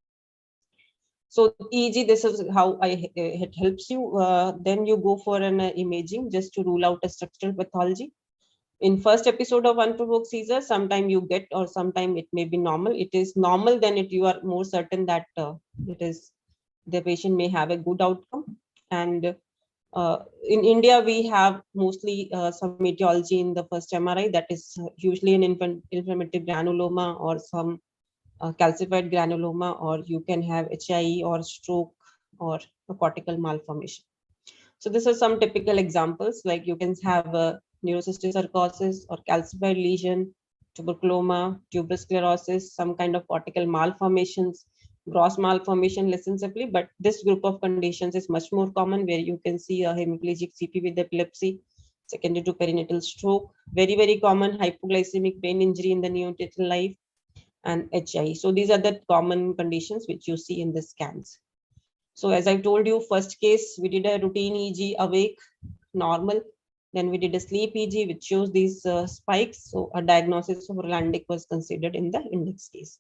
J: So EEG, this is how it helps you. Then you go for an imaging just to rule out a structural pathology. In first episode of unprovoked seizure, sometime you get or sometime it may be normal. It is normal, then you are more certain that the patient may have a good outcome. And in India, we have mostly some etiology in the first MRI, that is usually an inflammatory granuloma or some calcified granuloma, or you can have HIE or stroke or a cortical malformation. So these are some typical examples, like you can have a neurocysticercosis or calcified lesion, tuberculoma, tuberous sclerosis, some kind of cortical malformations, gross malformation less sensibly, but this group of conditions is much more common, where you can see a hemiplegic CP with epilepsy, secondary to perinatal stroke, very, very common hypoglycemic brain injury in the neonatal life, and HIE. So these are the common conditions which you see in the scans. So as I told you, first case, we did a routine EEG, awake, normal. Then we did a sleep EEG, which shows these spikes. So a diagnosis of Orlandic was considered in the index case.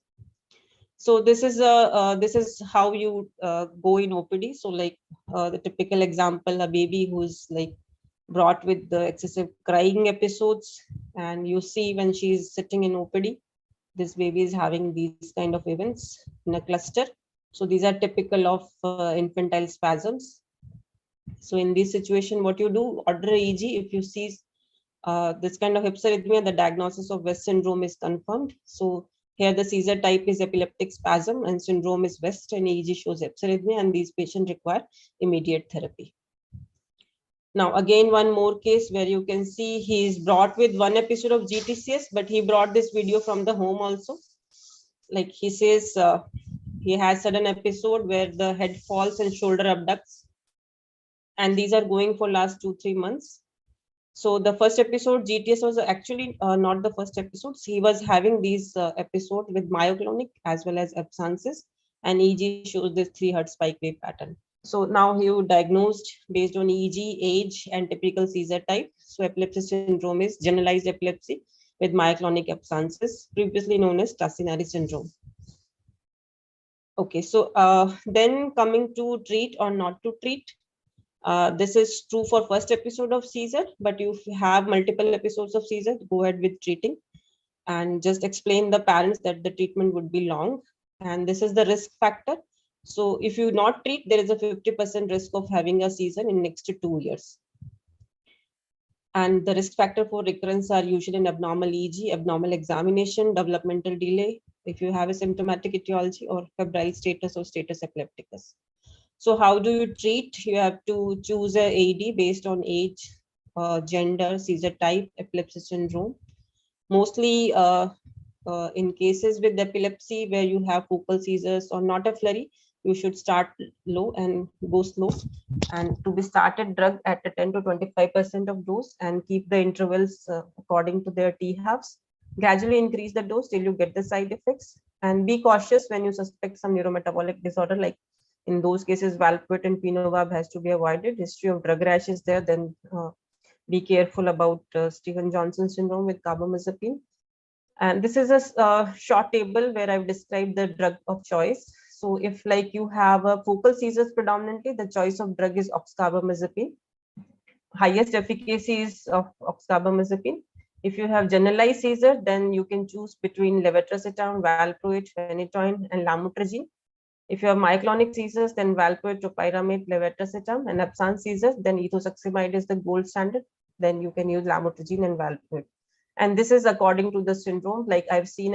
J: So this is how you go in OPD. So like the typical example, a baby who's like brought with the excessive crying episodes, and you see when she's sitting in OPD, this baby is having these kind of events in a cluster. So these are typical of infantile spasms. So in this situation, what you do, order EEG. If you see this kind of hypsarrhythmia, the diagnosis of West syndrome is confirmed. So here the seizure type is epileptic spasm and syndrome is West, and EEG shows hypsarrhythmia, and these patients require immediate therapy. Now, again, one more case where you can see he's brought with one episode of GTCS, but he brought this video from the home also. Like he says, he has sudden episode where the head falls and shoulder abducts. And these are going for last 2-3 months. So the first episode, GTS, was actually not the first episodes. He was having these episode with myoclonic as well as abscesses, and EG shows this 3 Hz spike wave pattern. So now he diagnosed based on EG, age, and typical seizure type. So epilepsy syndrome is generalized epilepsy with myoclonic abscesses, previously known as Tassinari syndrome. Okay, so then coming to treat or not to treat. This is true for first episode of seizure, but if you have multiple episodes of seizure, go ahead with treating and just explain the parents that the treatment would be long. And this is the risk factor. So if you not treat, there is a 50% risk of having a seizure in next to 2 years. And the risk factor for recurrence are usually an abnormal EG, abnormal examination, developmental delay, if you have a symptomatic etiology, or febrile status or status epilepticus. So how do you treat? You have to choose a AD based on age, gender, seizure type, epilepsy syndrome. Mostly in cases with epilepsy where you have focal seizures or not a flurry, you should start low and go slow. And to be started drug at a 10 to 25% of dose and keep the intervals according to their T-halves. Gradually increase the dose till you get the side effects. And be cautious when you suspect some neurometabolic disorder, like in those cases, valproate and Pinovab has to be avoided. History of drug rash is there, then be careful about Stevens-Johnson syndrome with carbamazepine. And this is a short table where I've described the drug of choice. So if like you have a focal seizures predominantly, the choice of drug is oxcarbamazepine. Highest efficacy is of oxcarbamazepine. If you have generalized seizure, then you can choose between levetiracetam, valproate, phenytoin, and lamotrigine. If you have myoclonic seizures, then valproate, topiramate, levetiracetam, and absence seizures, then ethosuximide is the gold standard. Then you can use lamotrigine and valproate. And this is according to the syndrome. Like I've seen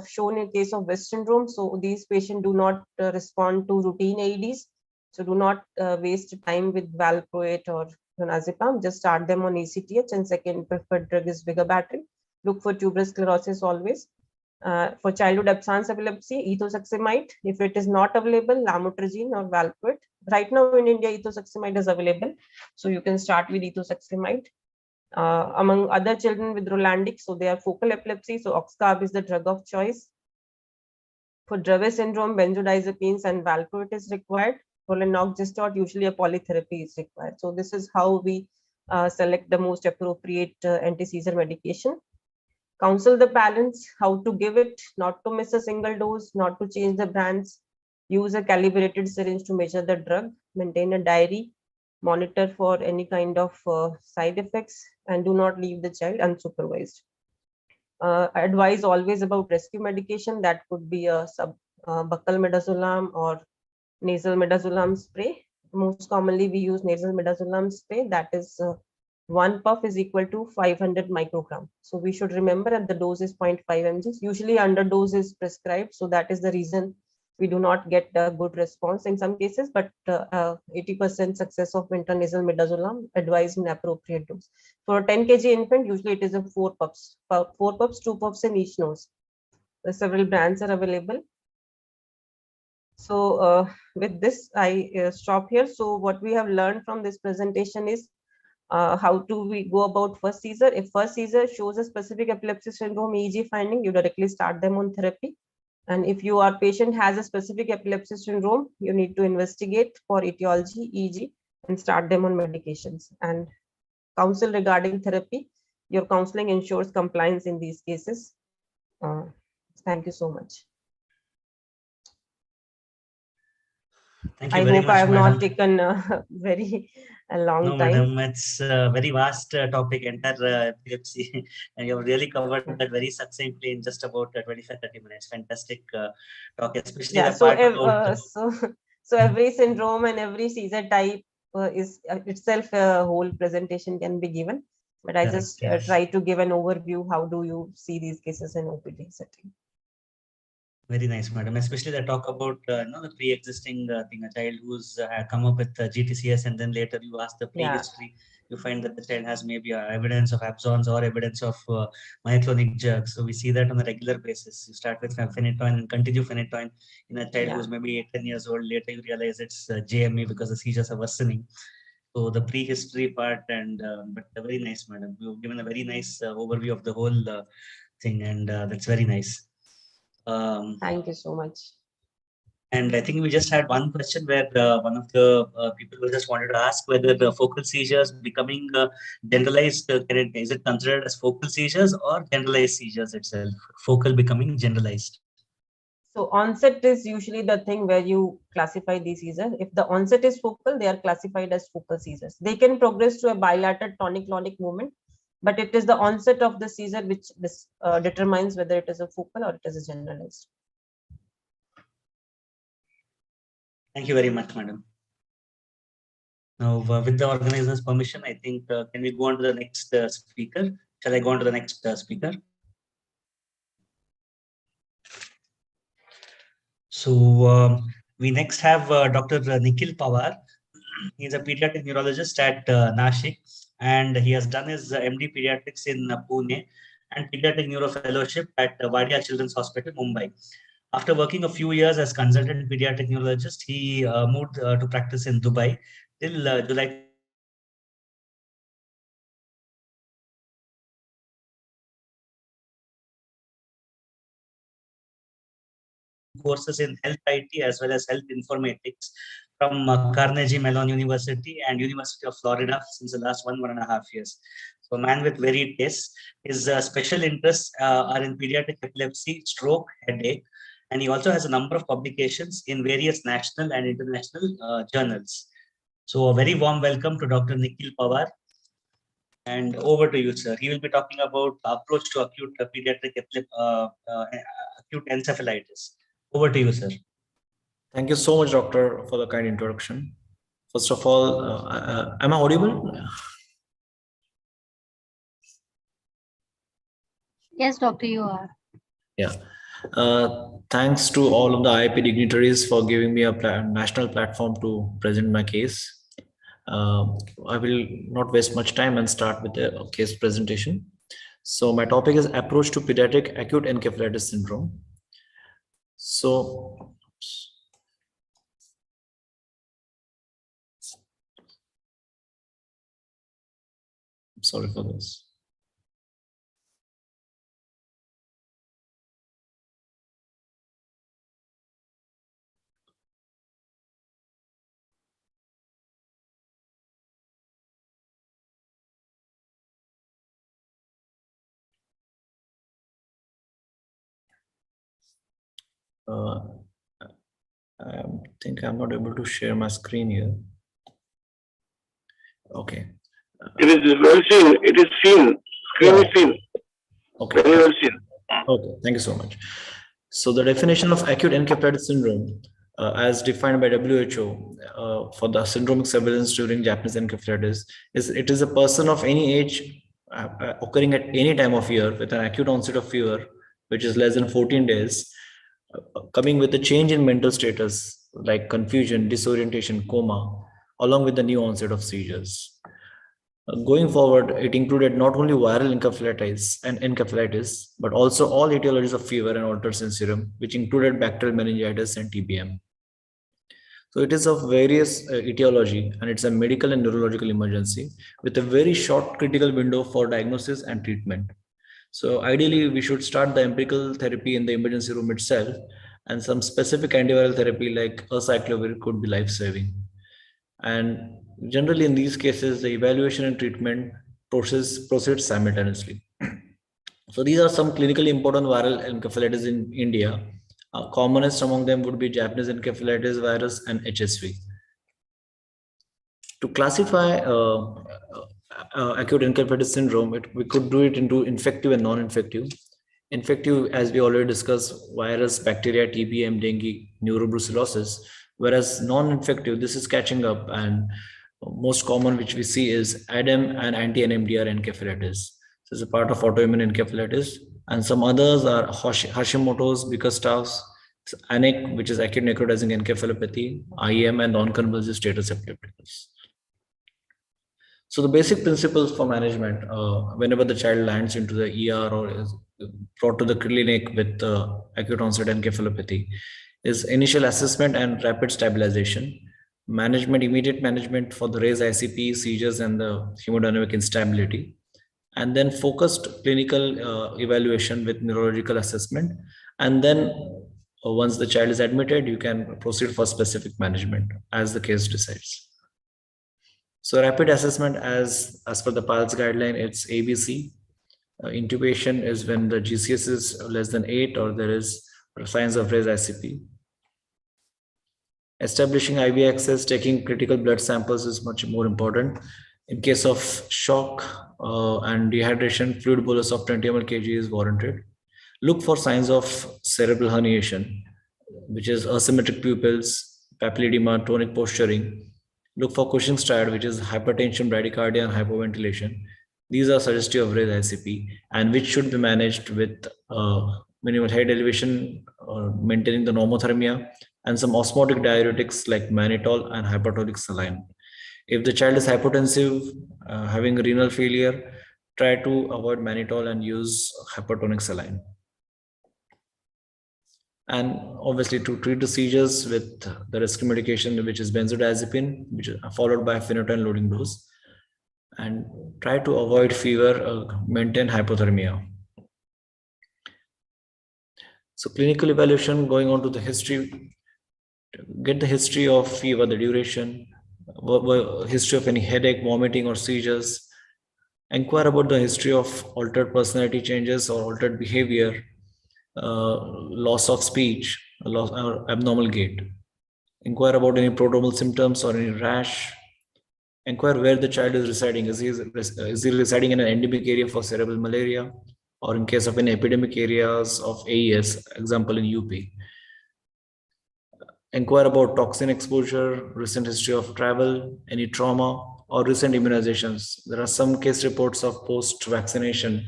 J: shown a case of West syndrome. So these patients do not respond to routine AEDs. So do not waste time with valproate or clonazepam. Just start them on ECTH, and second preferred drug is vigabatrin. Look for tuberous sclerosis always. For childhood absence epilepsy, ethosuximide. If it is not available, lamotrigine or valproate. Right now in India, ethosuximide is available, so you can start with ethosuximide. Among other children with Rolandic, so they are focal epilepsy, so oxcarb is the drug of choice. For Dravet syndrome, benzodiazepines and valproate is required. For Lennox-Gastaut, usually a polytherapy is required. So this is how we select the most appropriate anti-seizure medication. Counsel the parents how to give it, not to miss a single dose, not to change the brands, use a calibrated syringe to measure the drug, maintain a diary, monitor for any kind of side effects, and do not leave the child unsupervised. Advise always about rescue medication. That could be a buccal midazolam or nasal midazolam spray. Most commonly we use nasal midazolam spray. That is 1 puff is equal to 500 microgram. So we should remember that the dose is 0.5 mg. Usually underdose is prescribed. So that is the reason we do not get a good response in some cases, but 80% success of intranasal midazolam advised in appropriate dose. For a 10 kg infant, usually it is a 4 puffs, 2 puffs in each nose. Several brands are available. So with this, I stop here. So what we have learned from this presentation is how do we go about first seizure? If first seizure shows a specific epilepsy syndrome EEG finding, you directly start them on therapy. And if your patient has a specific epilepsy syndrome, you need to investigate for etiology, EEG, and start them on medications. And counsel regarding therapy. Your counseling ensures compliance in these cases. Thank you so much.
B: Thank you
J: I
B: very
J: hope
B: much,
J: I have
B: madam.
J: not taken a long
B: No,
J: time.
B: madam, it's a very vast topic, entire epilepsy, and you have really covered that very succinctly in just about 25-30 minutes. Fantastic talk, especially
J: Yeah,
B: the part about
J: so every syndrome and every seizure type is itself a whole presentation can be given, but I just
B: yes.
J: try to give an overview. How do you see these cases in OPD setting?
B: Very nice, madam. Especially the talk about the pre-existing thing, a child who's come up with GTCS, and then later you ask the pre-history. You find that the child has maybe evidence of absence or evidence of myoclonic jerks. So we see that on a regular basis. You start with phenytoin and continue phenytoin in a child who's maybe 10 years old. Later you realize it's JME because the seizures are worsening. So the prehistory part, and but very nice, madam. You've given a very nice overview of the whole thing, and that's very nice.
J: Thank you so much.
B: And I think we just had one question where one of the people who just wanted to ask whether the focal seizures becoming generalized, is it considered as focal seizures or generalized seizures itself? Focal becoming generalized.
J: So onset is usually the thing where you classify these seizures. If the onset is focal, they are classified as focal seizures. They can progress to a bilateral tonic-clonic movement, but it is the onset of the seizure which determines whether it is a focal or it is a generalized.
B: Thank you very much, madam. Now, with the organizer's permission, I think, can we go on to the next speaker? Shall I go on to the next speaker? So we next have Dr. Nikhil Pawar. He's a pediatric neurologist at Nashik, and he has done his MD Pediatrics in Pune and Pediatric Neuro Fellowship at Wadia Children's Hospital, Mumbai. After working a few years as consultant pediatric neurologist, he moved to practice in Dubai till July. Courses in health IT as well as health informatics from Carnegie Mellon University and University of Florida since the last 1.5 years. So, a man with varied tastes. His special interests are in pediatric epilepsy, stroke, headache, and he also has a number of publications in various national and international journals. So, a very warm welcome to Dr. Nikhil Pawar. And over to you, sir. He will be talking about approach to acute pediatric acute encephalitis. Over to you, sir.
I: Thank you so much, doctor, for the kind introduction. First of all, am I audible?
K: Yes, doctor, you are.
I: Yeah. Thanks to all of the IAP dignitaries for giving me a national platform to present my case. I will not waste much time and start with the case presentation. So my topic is approach to pediatric acute encephalitis syndrome. So, sorry for this. I think I'm not able to share my screen here. Okay.
L: It is well seen. It is seen. Screen is seen.
I: Okay.
L: Very well seen.
I: Okay. Thank you so much. So the definition of acute encephalitis syndrome, as defined by WHO for the syndromic surveillance during Japanese encephalitis, is it is a person of any age occurring at any time of year with an acute onset of fever, which is less than 14 days, coming with a change in mental status like confusion, disorientation, coma, along with the new onset of seizures. Going forward, it included not only viral encephalitis and encephalitis, but also all etiologies of fever and altered serum, which included bacterial meningitis and TBM. So it is of various etiology, and it's a medical and neurological emergency with a very short critical window for diagnosis and treatment. So ideally, we should start the empirical therapy in the emergency room itself, and some specific antiviral therapy like acyclovir could be life-saving. And generally in these cases, the evaluation and treatment proceeds simultaneously. So these are some clinically important viral encephalitis in India. Commonest among them would be Japanese encephalitis virus and HSV. To classify acute encephalitis syndrome, we could do it into infective and non-infective. Infective, as we already discussed, virus, bacteria, TBM, dengue, neurobrucellosis. Whereas non-infective, this is catching up, and most common which we see is ADEM and anti-NMDR encephalitis. This is a part of autoimmune encephalitis, and some others are Hashimoto's, Bickerstaff's, ANEC, which is acute necrotizing encephalopathy, IAM, and non-convulsive status epilepticus. So the basic principles for management, whenever the child lands into the ER or is brought to the clinic with acute onset encephalopathy, is initial assessment and rapid stabilization, management, immediate management for the raised ICP, seizures, and the hemodynamic instability, and then focused clinical evaluation with neurological assessment. And then once the child is admitted, you can proceed for specific management as the case decides. So rapid assessment, as per the PALS guideline, it's ABC. Intubation is when the GCS is less than 8 or there is signs of raised ICP. Establishing IV access, taking critical blood samples is much more important. In case of shock and dehydration, fluid bolus of 20 ml/kg is warranted. Look for signs of cerebral herniation, which is asymmetric pupils, papilledema, tonic posturing. Look for Cushing's triad, which is hypertension, bradycardia, and hypoventilation. These are suggestive of raised ICP, and which should be managed with minimal head elevation, maintaining the normothermia, and some osmotic diuretics like mannitol and hypertonic saline. If the child is hypotensive, having renal failure, try to avoid mannitol and use hypertonic saline. And obviously to treat the seizures with the rescue medication, which is benzodiazepine, which is followed by phenytoin loading dose, and try to avoid fever, maintain hypothermia. So clinical evaluation, going on to the history, get the history of fever, the duration, history of any headache, vomiting, or seizures. Inquire about the history of altered personality changes or altered behavior, loss of speech, loss or abnormal gait. Inquire about any prodromal symptoms or any rash. Inquire where the child is residing. Is he residing in an endemic area for cerebral malaria, or in case of any epidemic areas of AES, example in UP. Inquire about toxin exposure, recent history of travel, any trauma, or recent immunizations. There are some case reports of post-vaccination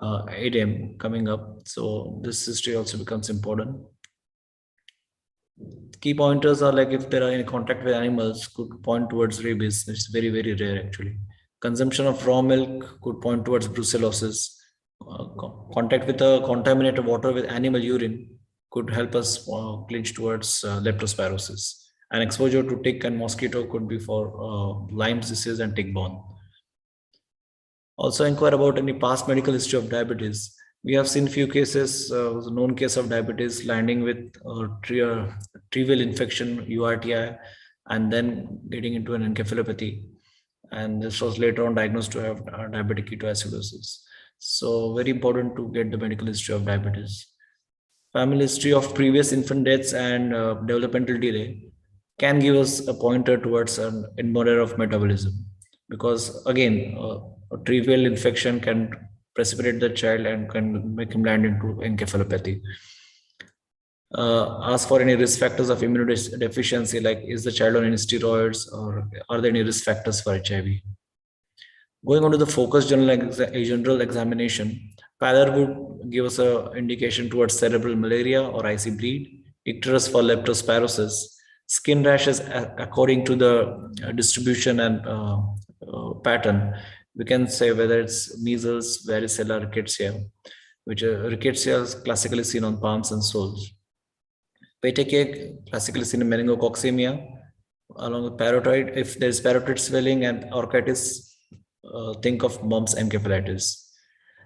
I: ADM coming up, so this history also becomes important. Key pointers are like if there are any contact with animals, could point towards rabies, which is very, very rare actually. Consumption of raw milk could point towards brucellosis. Contact with a contaminated water with animal urine could help us clinch towards leptospirosis. And exposure to tick and mosquito could be for Lyme disease and tick-borne. Also inquire about any past medical history of diabetes. We have seen few cases, known case of diabetes landing with trivial infection, URTI, and then getting into an encephalopathy. And this was later on diagnosed to have diabetic ketoacidosis. So very important to get the medical history of diabetes. Family history of previous infant deaths and developmental delay can give us a pointer towards an inborn of metabolism. Because again, a trivial infection can precipitate the child and can make him land into encephalopathy. Ask for any risk factors of immunodeficiency, like is the child on any steroids or are there any risk factors for HIV? Going on to the focused general examination, pallor would give us an indication towards cerebral malaria or icy bleed, icterus for leptospirosis, skin rashes according to the distribution and pattern. We can say whether it's measles, varicella, rickettsia, which rickettsia is classically seen on palms and soles. Petechiae, classically seen in meningococcemia, along with parotoid. If there's parotoid swelling and orchitis, think of mumps encephalitis.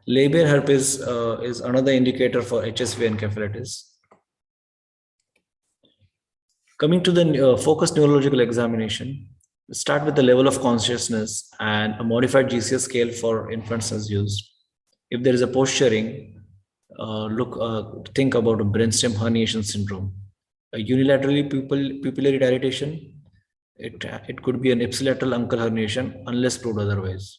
I: Labial herpes is another indicator for HSV encephalitis. Coming to the focused neurological examination, start with the level of consciousness and a modified GCS scale for infants is used. If there is a posturing, think about a brainstem herniation syndrome. A unilaterally pupillary dilatation, it could be an ipsilateral uncal herniation unless proved otherwise.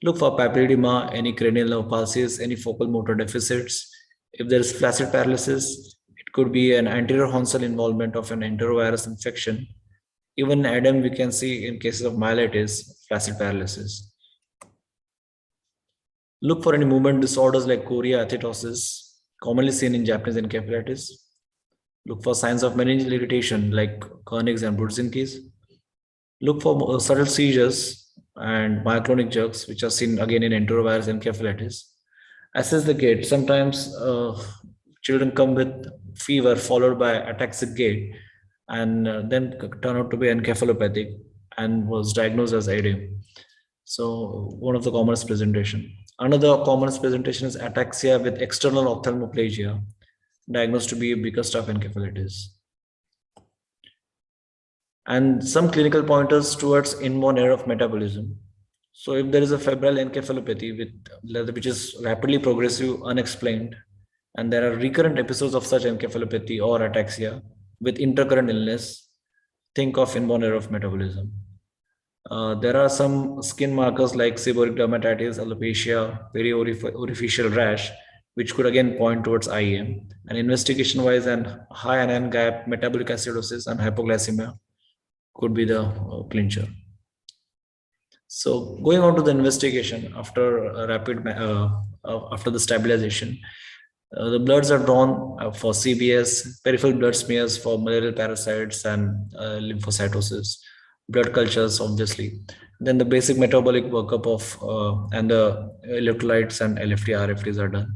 I: Look for papilledema, any cranial nerve palsies, any focal motor deficits. If there is flaccid paralysis, it could be an anterior honsal involvement of an enterovirus infection. Even ADEM we can see in cases of myelitis, flaccid paralysis. Look for any movement disorders like chorea, athetosis, commonly seen in Japanese encephalitis. Look for signs of meningeal irritation like Koenig's and Brudzinski's. Look for subtle seizures and myoclonic jerks, which are seen again in enterovirus encephalitis. Assess the gait. Sometimes children come with fever followed by ataxic gait and then turn out to be encephalopathic and was diagnosed as ADM. So one of the commonest presentation. Another commonest presentation is ataxia with external ophthalmoplegia, diagnosed to be Bickerstaff encephalitis. And some clinical pointers towards inborn error of metabolism. So if there is a febrile encephalopathy which is rapidly progressive, unexplained, and there are recurrent episodes of such encephalopathy or ataxia with intercurrent illness, think of inborn error of metabolism. There are some skin markers like seborrheic dermatitis, alopecia, periorificial rash, which could again point towards IAM. And investigation-wise, and high anion gap, metabolic acidosis, and hypoglycemia could be the clincher. So going on to the investigation after after the stabilization, the bloods are drawn for CBS, peripheral blood smears for malarial parasites and lymphocytosis, blood cultures, obviously. Then the basic metabolic workup of and the electrolytes and LFT, RFTs are done.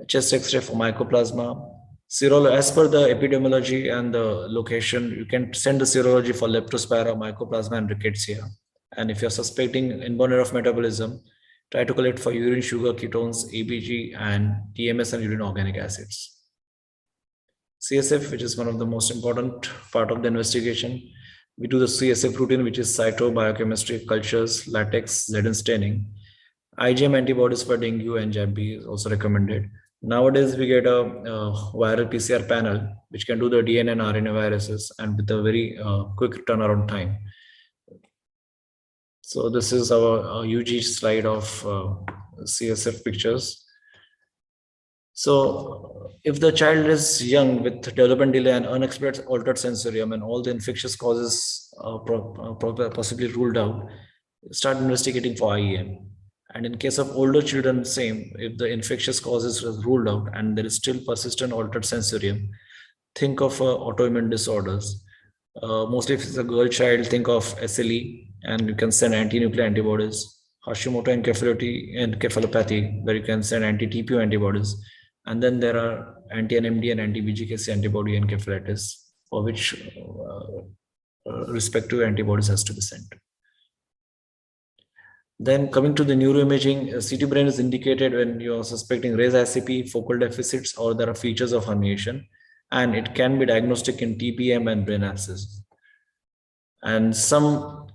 I: Chest X-ray for mycoplasma. Serology, as per the epidemiology and the location, you can send the serology for leptospira, mycoplasma, and rickettsia. And if you're suspecting inborn error of metabolism, try to collect for urine sugar, ketones, ABG, and TMS and urine organic acids. CSF, which is one of the most important part of the investigation. We do the CSF routine, which is cytobiochemistry, cultures, latex, Zn staining. IgM antibodies for dengue and JAB is also recommended. Nowadays, we get a viral PCR panel, which can do the DNA and RNA viruses and with a very quick turnaround time. So this is our UG slide of CSF pictures. So if the child is young with development delay and unexpected altered sensorium and all the infectious causes possibly ruled out, start investigating for IEM. And in case of older children, same, if the infectious causes was ruled out and there is still persistent altered sensorium, think of autoimmune disorders. Mostly if it's a girl child, think of SLE, and you can send anti-nuclear antibodies. Hashimoto encephalopathy, where you can send anti-TPO antibodies. And then there are anti-NMD and anti-VGKC antibody encephalitis, for which respective antibodies has to be sent. Then coming to the neuroimaging, CT brain is indicated when you are suspecting raised ICP, focal deficits, or there are features of herniation, and it can be diagnostic in TPM and brain abscess. And some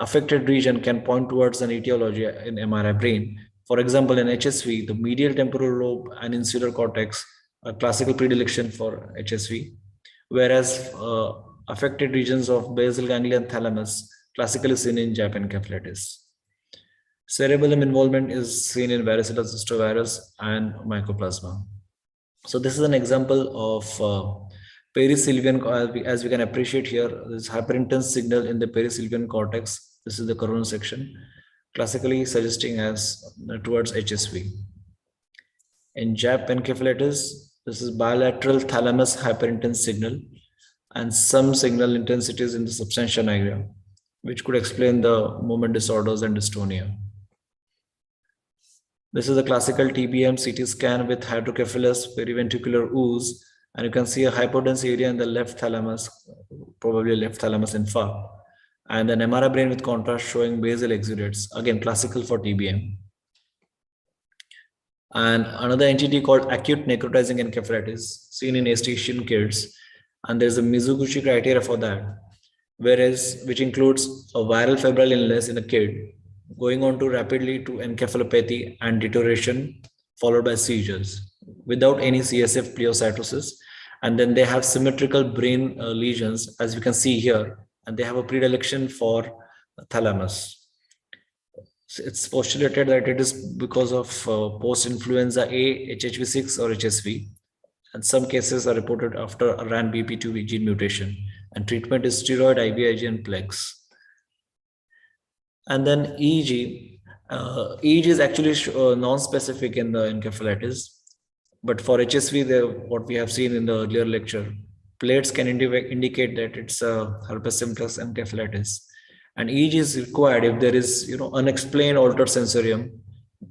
I: affected region can point towards an etiology in MRI brain. For example, in HSV, the medial temporal lobe and insular cortex are classical predilection for HSV, whereas affected regions of basal ganglia and thalamus classically seen in JAP encephalitis. Cerebellum involvement is seen in varicella zoster virus and mycoplasma. So this is an example of perisylvian, as we can appreciate here, this hyperintense signal in the perisylvian cortex. This is the coronal section, classically suggesting as towards HSV. In JAP encephalitis, this is bilateral thalamus hyperintense signal and some signal intensities in the substantia nigra, which could explain the movement disorders and dystonia. This is a classical TBM CT scan with hydrocephalus periventricular ooze, and you can see a hypodense area in the left thalamus, probably left thalamus infarct, and an MRI brain with contrast showing basal exudates, again classical for TBM. And another entity called acute necrotizing encephalitis seen in East Asian kids, and there's a Mizuguchi criteria for that, which includes a viral febrile illness in a kid going on to rapidly to encephalopathy and deterioration followed by seizures without any CSF pleocytosis, and then they have symmetrical brain lesions, as you can see here, and they have a predilection for thalamus. So it's postulated that it is because of post-influenza A, HHV6 or HSV, and some cases are reported after a RAN-BP2 gene mutation, and treatment is steroid, IVIG, and PLEX. And then EEG. EEG is actually non-specific in the encephalitis, But for HSV, what we have seen in the earlier lecture, plates can indicate that it's a herpes simplex encephalitis. And EEG is required if there is, unexplained altered sensorium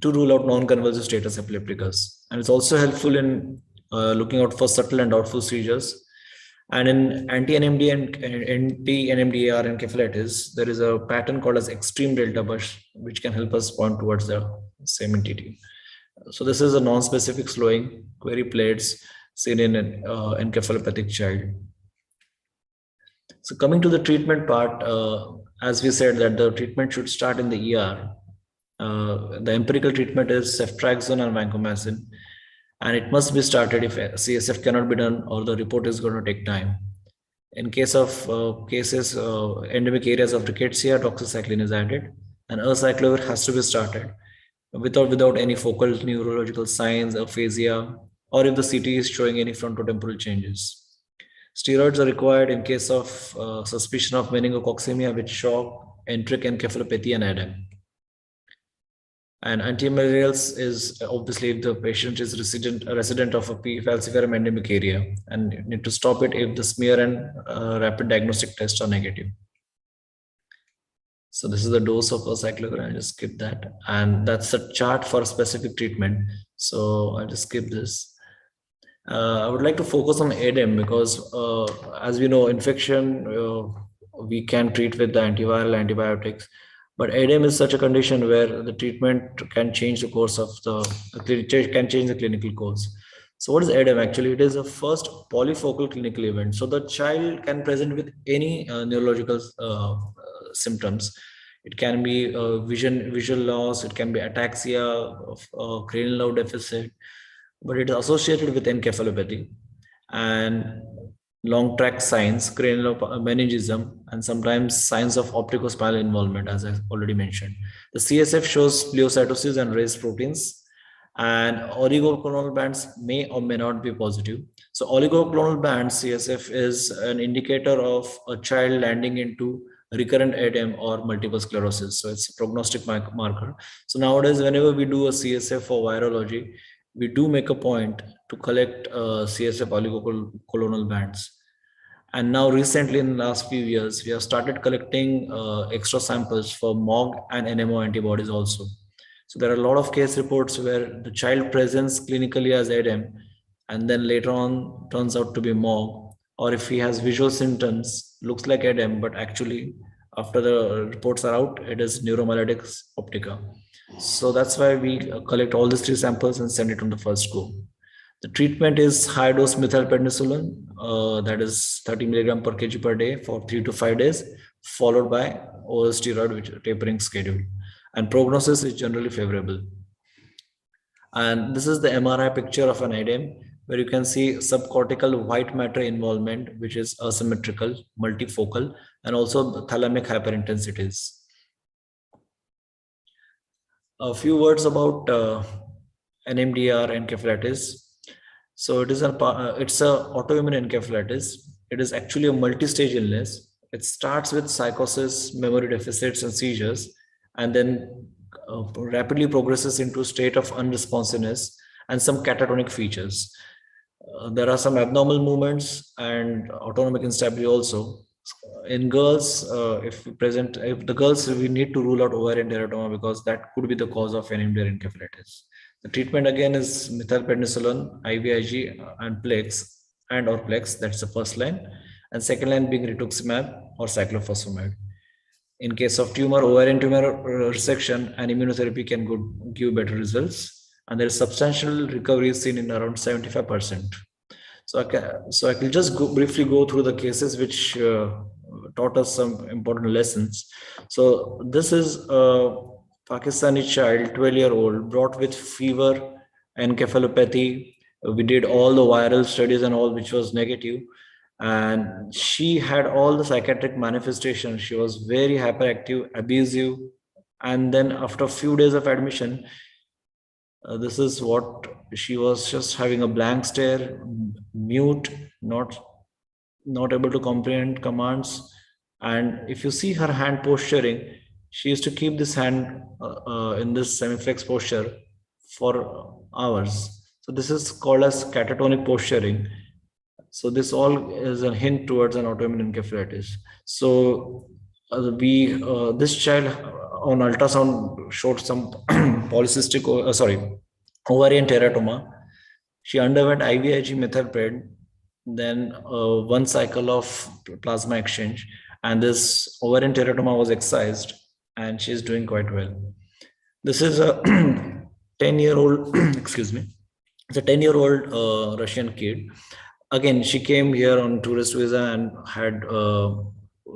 I: to rule out non-convulsive status epilepticus. And it's also helpful in looking out for subtle and doubtful seizures. And in anti-NMD and anti-NMDAR encephalitis, there is a pattern called as extreme delta bush, which can help us point towards the same entity. So this is a non-specific slowing query plates seen in an encephalopathic child. So coming to the treatment part, as we said that the treatment should start in the ER. The empirical treatment is ceftriaxone and vancomycin, and it must be started if CSF cannot be done or the report is going to take time. In case of endemic areas of rickettsia, doxycycline is added, and acyclovir has to be started without any focal neurological signs, aphasia, or if the CT is showing any frontotemporal changes. Steroids are required in case of suspicion of meningococcemia with shock, enteric encephalopathy, and edema. And antimalarials is obviously if the patient is a resident of a P. falciparum endemic area, and you need to stop it if the smear and rapid diagnostic tests are negative. So this is the dose of acyclovir. I'll just skip that. And that's a chart for a specific treatment. So I'll just skip this. I would like to focus on EDEM because as we know, infection we can treat with the antiviral antibiotics. But EDEM is such a condition where the treatment can change the course of can change the clinical course. So what is EDEM? Actually, it is a first polyfocal clinical event. So the child can present with any neurological symptoms. It can be visual loss, it can be ataxia, cranial nerve deficit, but it is associated with encephalopathy and long track signs, cranial meningism, and sometimes signs of opticospinal involvement, as I already mentioned. The CSF shows pleocytosis and raised proteins, and oligoclonal bands may or may not be positive. So oligoclonal bands CSF is an indicator of a child landing into recurrent EDEM or multiple sclerosis. So it's a prognostic marker. So nowadays, whenever we do a CSF for virology, we do make a point to collect CSF oligoclonal bands. And now recently in the last few years, we have started collecting extra samples for MOG and NMO antibodies also. So there are a lot of case reports where the child presents clinically as EDEM and then later on turns out to be MOG, or if he has visual symptoms, looks like EDEM, but actually after the reports are out, it is neuromyelitis optica. So that's why we collect all these 3 samples and send it on the first go. The treatment is high dose methylprednisolone, that is 30 milligram per kg per day for 3 to 5 days, followed by oral steroid, which is tapering schedule. And prognosis is generally favorable. And this is the MRI picture of an EDEM, where you can see subcortical white matter involvement, which is asymmetrical, multifocal, and also thalamic hyperintensities. A few words about NMDR encephalitis. So it's a autoimmune encephalitis. It is actually a multi-stage illness. It starts with psychosis, memory deficits, and seizures, and then rapidly progresses into a state of unresponsiveness and some catatonic features. There are some abnormal movements and autonomic instability also. In girls, if the girls, we need to rule out ovarian teratoma because that could be the cause of NMDR encephalitis. The treatment again is methylprednisolone, IVIG, and Plex, that's the first line, and second line being rituximab or cyclophosphamide. In case of ovarian tumor resection, and immunotherapy can give better results, and there is substantial recovery seen in around 75%. So I can just briefly go through the cases which taught us some important lessons. So this is a Pakistani child, 12-year-old, brought with fever, encephalopathy. We did all the viral studies and all, which was negative. And she had all the psychiatric manifestations. She was very hyperactive, abusive. And then after a few days of admission, this is what she was, just having a blank stare, mute, not able to comprehend commands. And if you see her hand posturing, she used to keep this hand in this semiflex posture for hours. So this is called as catatonic posturing. So this all is a hint towards an autoimmune encephalitis. So this child on ultrasound showed some polycystic, ovarian teratoma. She underwent IVIG methylpred, then 1 cycle of plasma exchange, and this ovarian teratoma was excised, and she is doing quite well. This is a 10-year-old, excuse me, it's a 10-year-old Russian kid. Again, she came here on tourist visa and had a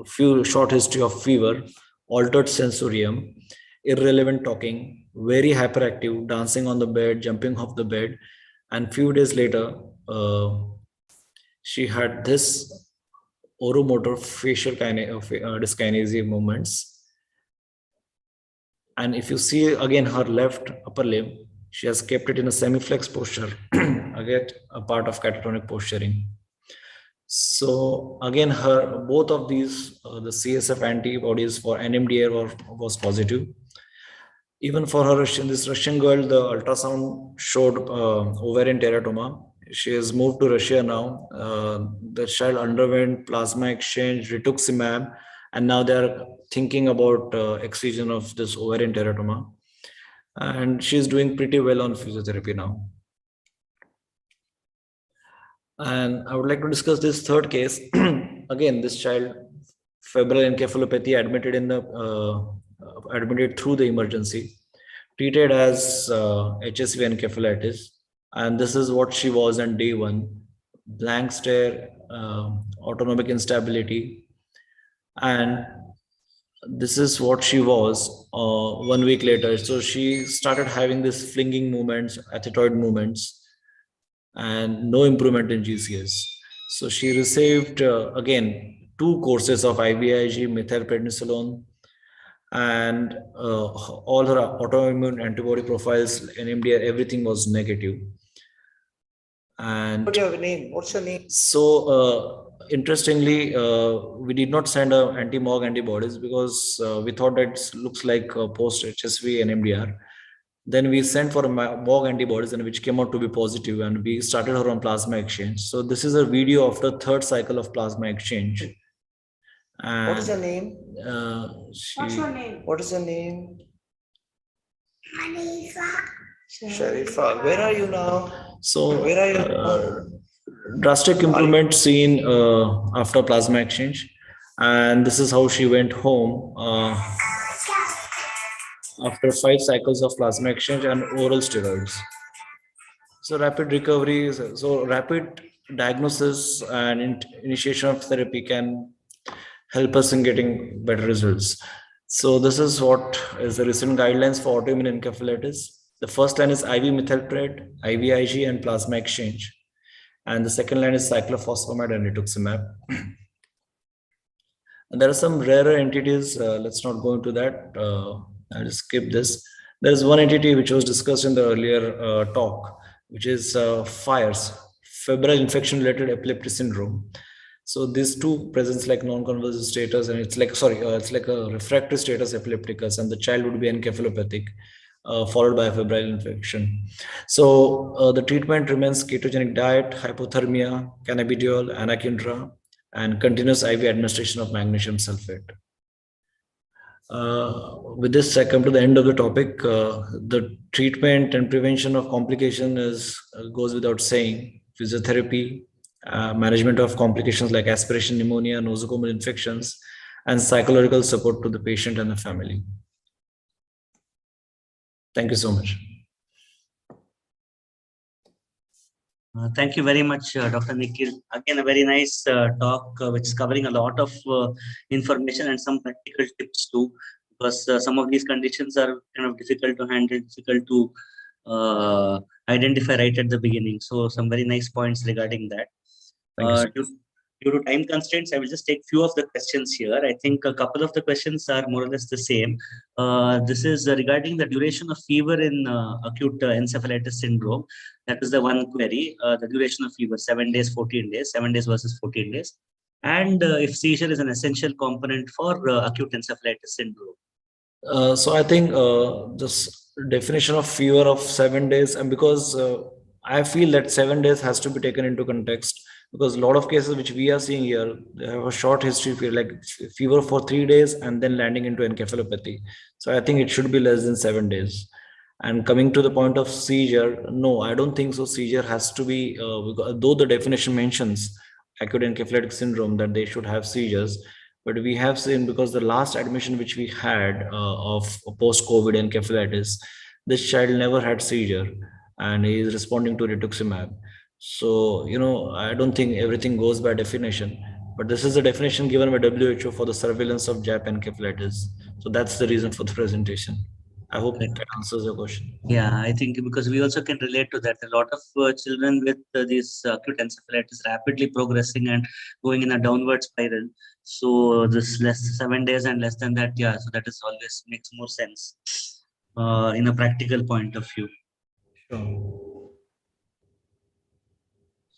I: few short history of fever, altered sensorium, irrelevant talking, very hyperactive, dancing on the bed, jumping off the bed. And few days later, she had this oromotor facial dyskinesia movements. And if you see again her left upper limb, she has kept it in a semi-flex posture, again a part of catatonic posturing. So again, both of these, the CSF antibodies for NMDA was positive. Even for her, this Russian girl, the ultrasound showed ovarian teratoma. She has moved to Russia now. The child underwent plasma exchange, rituximab, and now they are thinking about excision of this ovarian teratoma. And she's doing pretty well on physiotherapy now. And I would like to discuss this third case. Again, this child, febrile encephalopathy, admitted through the emergency, treated as HSV encephalitis. And this is what she was on day 1. Blank stare, autonomic instability. And this is what she was 1 week later. So she started having this flinging movements, athetoid movements, and no improvement in GCS. So she received again 2 courses of IVIG, methylprednisolone, and all her autoimmune antibody profiles, NMDA, everything was negative. And what's your name? So interestingly, we did not send anti-MOG antibodies because we thought that looks like post-HSV and MDR. Then we sent for MOG antibodies, and which came out to be positive, and we started her on plasma exchange. So this is a video of the 3rd cycle of plasma exchange. And,
M: what is your name?
C: What's your name?
M: What is your name? Sharifa. Where are you now?
I: So
M: where are you?
I: Drastic improvement seen after plasma exchange, and this is how she went home after 5 cycles of plasma exchange and oral steroids. So rapid recovery, so rapid diagnosis and initiation of therapy can help us in getting better results. So this is what is the recent guidelines for autoimmune encephalitis. The first line is IV methylpred, IVIG, and plasma exchange. And the second line is cyclophosphamide and rituximab. And there are some rarer entities. Let's not go into that. I'll just skip this. There is one entity which was discussed in the earlier talk, which is FIRES, febrile infection-related epilepsy syndrome. So these two presents like non-convulsive status, and it's like a refractory status epilepticus, and the child would be encephalopathic, followed by a febrile infection. So the treatment remains ketogenic diet, hypothermia, cannabidiol, anakinra, and continuous IV administration of magnesium sulfate. With this, I come to the end of the topic. The treatment and prevention of complication goes without saying. Physiotherapy, management of complications like aspiration pneumonia, nosocomial infections, and psychological support to the patient and the family. Thank you so much.
B: Thank you very much, Dr. Nikhil. Again, a very nice talk, which is covering a lot of information and some practical tips too, because some of these conditions are kind of difficult to handle, difficult to identify right at the beginning. So some very nice points regarding that. Due to time constraints, I will just take few of the questions here. I think a couple of the questions are more or less the same. This is regarding the duration of fever in acute encephalitis syndrome. That is the one query. The duration of fever, 7 days, 14 days, 7 days versus 14 days. And if seizure is an essential component for acute encephalitis syndrome.
I: So I think this definition of fever of 7 days, and because I feel that 7 days has to be taken into context, because a lot of cases which we are seeing here, they have a short history, like fever for 3 days and then landing into encephalopathy. So I think it should be less than 7 days. And coming to the point of seizure, no, I don't think so. Seizure has to be, though the definition mentions acute encephalitic syndrome that they should have seizures, but we have seen, because the last admission which we had of post-COVID encephalitis, this child never had seizure and he is responding to rituximab. So, I don't think everything goes by definition, but this is the definition given by WHO for the surveillance of JAP encephalitis. So that's the reason for the presentation. I hope that answers your question.
B: Yeah, I think because we also can relate to that. A lot of children with this acute encephalitis rapidly progressing and going in a downward spiral. So this less 7 days and less than that, yeah. So that is always makes more sense in a practical point of view.
I: Sure.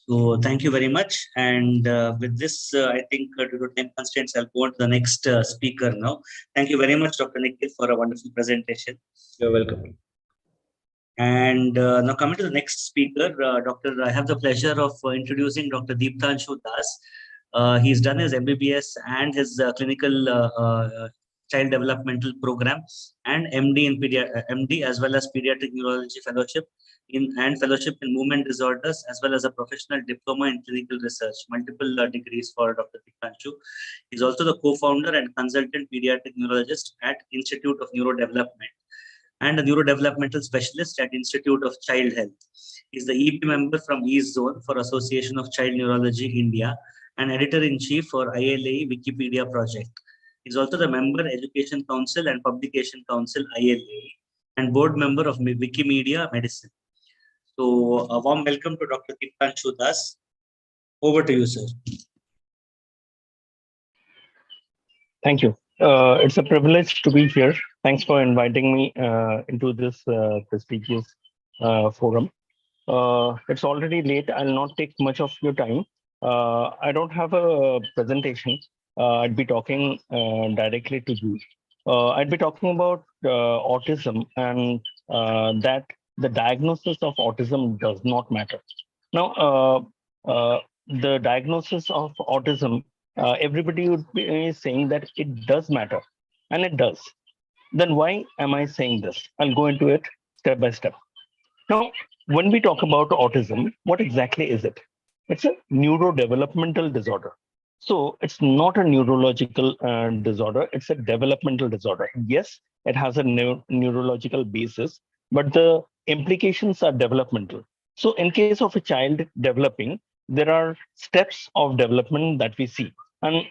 B: So thank you very much. And with this, I think due to time constraints, I'll go on to the next speaker now. Thank you very much, Dr. Nikhil, for a wonderful presentation.
I: You're welcome.
B: And now coming to the next speaker, I have the pleasure of introducing Dr. Deeptanshu Das. He's done his MBBS and his clinical child developmental program and MD in MD as well as pediatric neurology fellowship and fellowship in movement disorders, as well as a professional diploma in clinical research, multiple degrees for Dr. Deeptanshu. He's also the co-founder and consultant pediatric neurologist at Institute of Neurodevelopment and a neurodevelopmental specialist at Institute of Child Health. He's the EP member from East Zone for Association of Child Neurology India and editor-in-chief for ILA Wikipedia project. He's also the member Education Council and Publication Council ILA and board member of Wikimedia Medicine. So a warm welcome to Dr. Deeptanshu Das. Over to you, sir.
F: Thank you. It's a privilege to be here. Thanks for inviting me into this prestigious forum. It's already late. I'll not take much of your time. I don't have a presentation. I'd be talking directly to you. I'd be talking about autism and that the diagnosis of autism does not matter. Now, the diagnosis of autism, everybody would be saying that it does matter, and it does. Then why am I saying this? I'll go into it step by step. Now, when we talk about autism, what exactly is it? It's a neurodevelopmental disorder. So it's not a neurological disorder, it's a developmental disorder. Yes, it has a neurological basis, but the implications are developmental. So in case of a child developing, there are steps of development that we see. And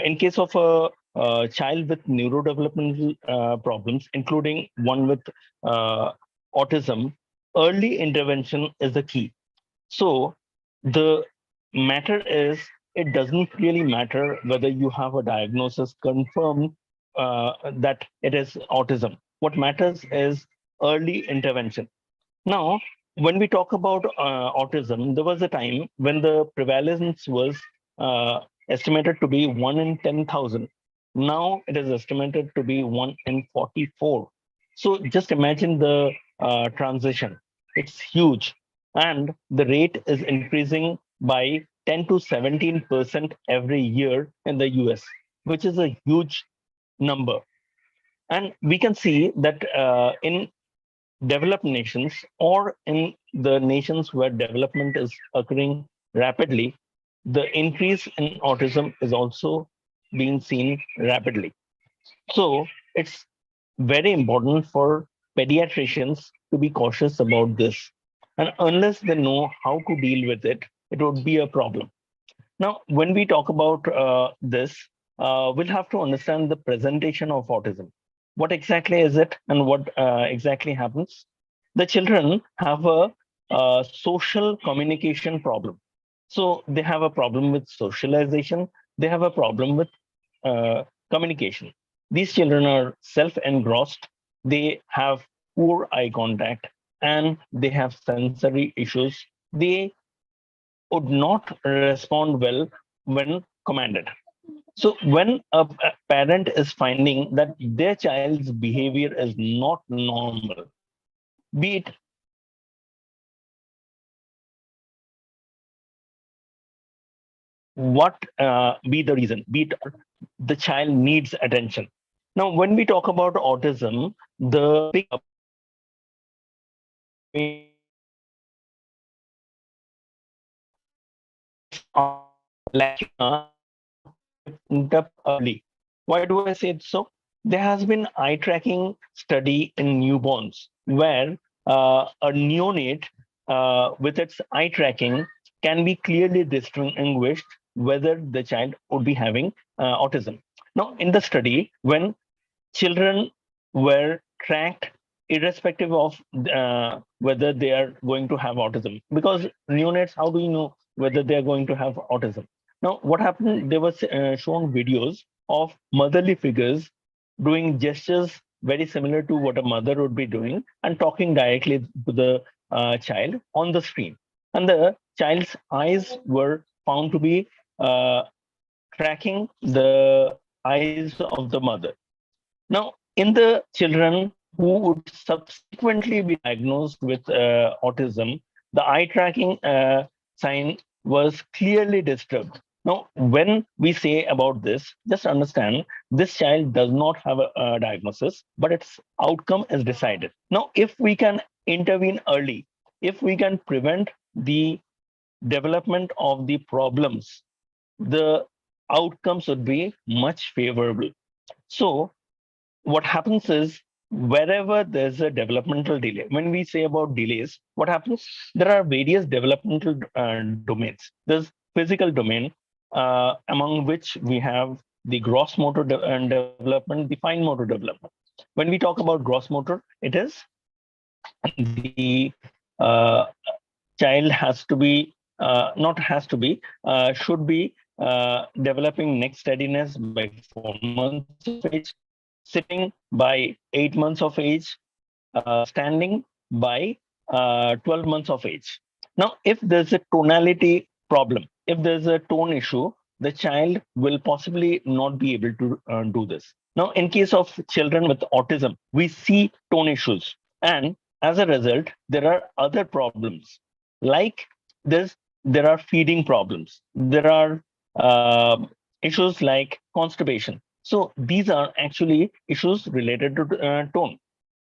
F: in case of a child with neurodevelopmental problems, including one with autism, early intervention is the key. So the matter is, it doesn't really matter whether you have a diagnosis confirmed that it is autism. What matters is early intervention. Now, when we talk about autism, there was a time when the prevalence was estimated to be 1 in 10,000. Now it is estimated to be 1 in 44. So just imagine the transition. It's huge. And the rate is increasing by 10 to 17% every year in the US, which is a huge number. And we can see that in developed nations or in the nations where development is occurring rapidly, the increase in autism is also being seen rapidly. So it's very important for pediatricians to be cautious about this. And unless they know how to deal with it, it would be a problem. Now, when we talk about this, we'll have to understand the presentation of autism. What exactly is it and what exactly happens? The children have a social communication problem. So they have a problem with socialization. They have a problem with communication. These children are self-engrossed. They have poor eye contact and they have sensory issues. They would not respond well when commanded. So when a parent is finding that their child's behavior is not normal, be it what be the reason, be it the child needs attention. Now, when we talk about autism, the pickup up early. Why do I say so? There has been eye tracking study in newborns where a neonate with its eye tracking can be clearly distinguished whether the child would be having autism. Now, in the study, when children were tracked irrespective of whether they are going to have autism, because neonates, how do you know whether they are going to have autism? Now, what happened? There was shown videos of motherly figures doing gestures very similar to what a mother would be doing and talking directly to the child on the screen. And the child's eyes were found to be tracking the eyes of the mother. Now, in the children who would subsequently be diagnosed with autism, the eye tracking sign was clearly disturbed. Now, when we say about this, just understand this child does not have a diagnosis, but its outcome is decided. Now, if we can intervene early, if we can prevent the development of the problems, the outcomes would be much favorable. So, what happens is wherever there's a developmental delay, when we say about delays, what happens? There are various developmental domains. There's physical domain, among which we have the gross motor development, the fine motor development. When we talk about gross motor, it is the child has to be, not has to be, should be developing neck steadiness by 4 months of age, sitting by 8 months of age, standing by 12 months of age. Now, if there's a tonality problem, if there's a tone issue, the child will possibly not be able to do this. Now, in case of children with autism, we see tone issues. And as a result, there are other problems like this. There are feeding problems. There are issues like constipation. So these are actually issues related to tone.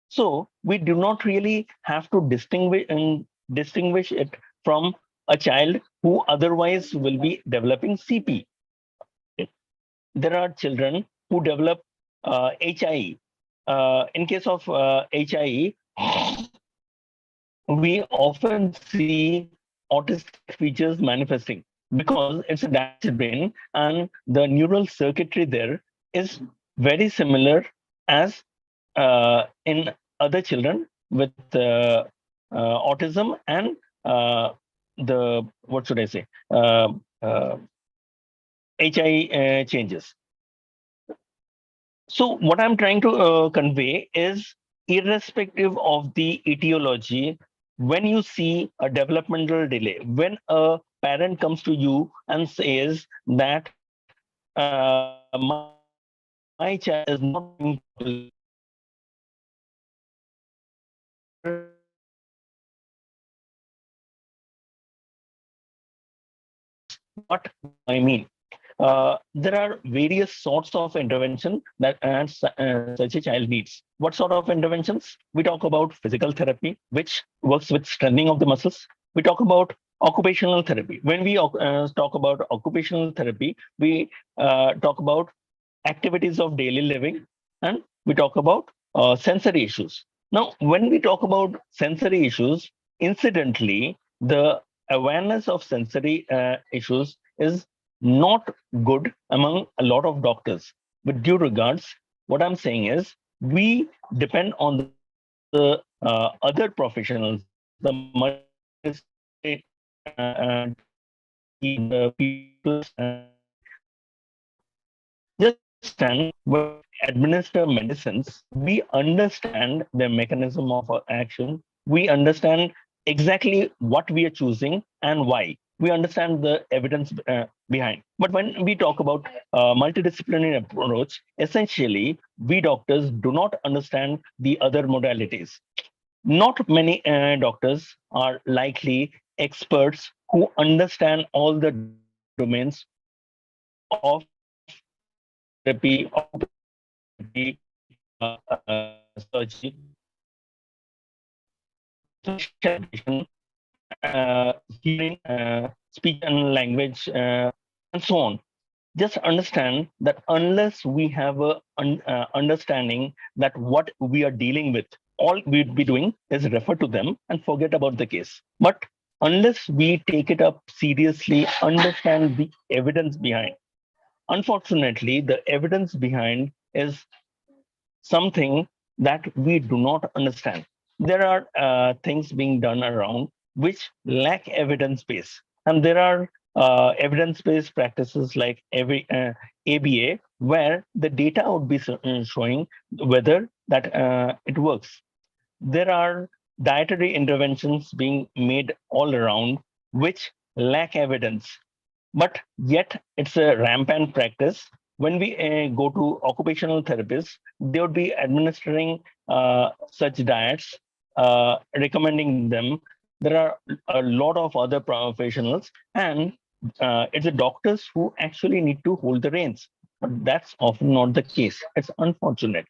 F: So we do not really have to distinguish it from a child who otherwise will be developing CP. There are children who develop HIE. In case of HIE, we often see autistic features manifesting because it's a damaged brain and the neural circuitry there is very similar as in other children with autism and the, what should I say, HI changes. So what I'm trying to convey is, irrespective of the etiology, when you see a developmental delay, when a parent comes to you and says that my child is not doing what I mean. There are various sorts of intervention that such a child needs. What sort of interventions? We talk about physical therapy, which works with strengthening of the muscles. We talk about occupational therapy. When we talk about occupational therapy, we talk about activities of daily living, and we talk about sensory issues. Now, when we talk about sensory issues, incidentally, the awareness of sensory issues is not good among a lot of doctors. With due regards, what I'm saying is we depend on the other professionals, the people, just understand when we administer medicines, we understand the mechanism of action. We understand exactly what we are choosing and why. We understand the evidence behind. But when we talk about multidisciplinary approach, essentially, we doctors do not understand the other modalities. Not many doctors are likely experts who understand all the domains of therapy, surgery, hearing, speech and language, and so on. Just understand that unless we have a understanding that what we are dealing with, all we'd be doing is refer to them and forget about the case. But unless we take it up seriously, understand the evidence behind. Unfortunately, the evidence behind is something that we do not understand. There are things being done around which lack evidence base, and there are evidence-based practices like ABA, where the data would be showing whether that it works. There are dietary interventions being made all around which lack evidence, but yet it's a rampant practice. When we go to occupational therapists, they would be administering such diets, recommending them. There are a lot of other professionals, and it's the doctors who actually need to hold the reins. But that's often not the case. It's unfortunate.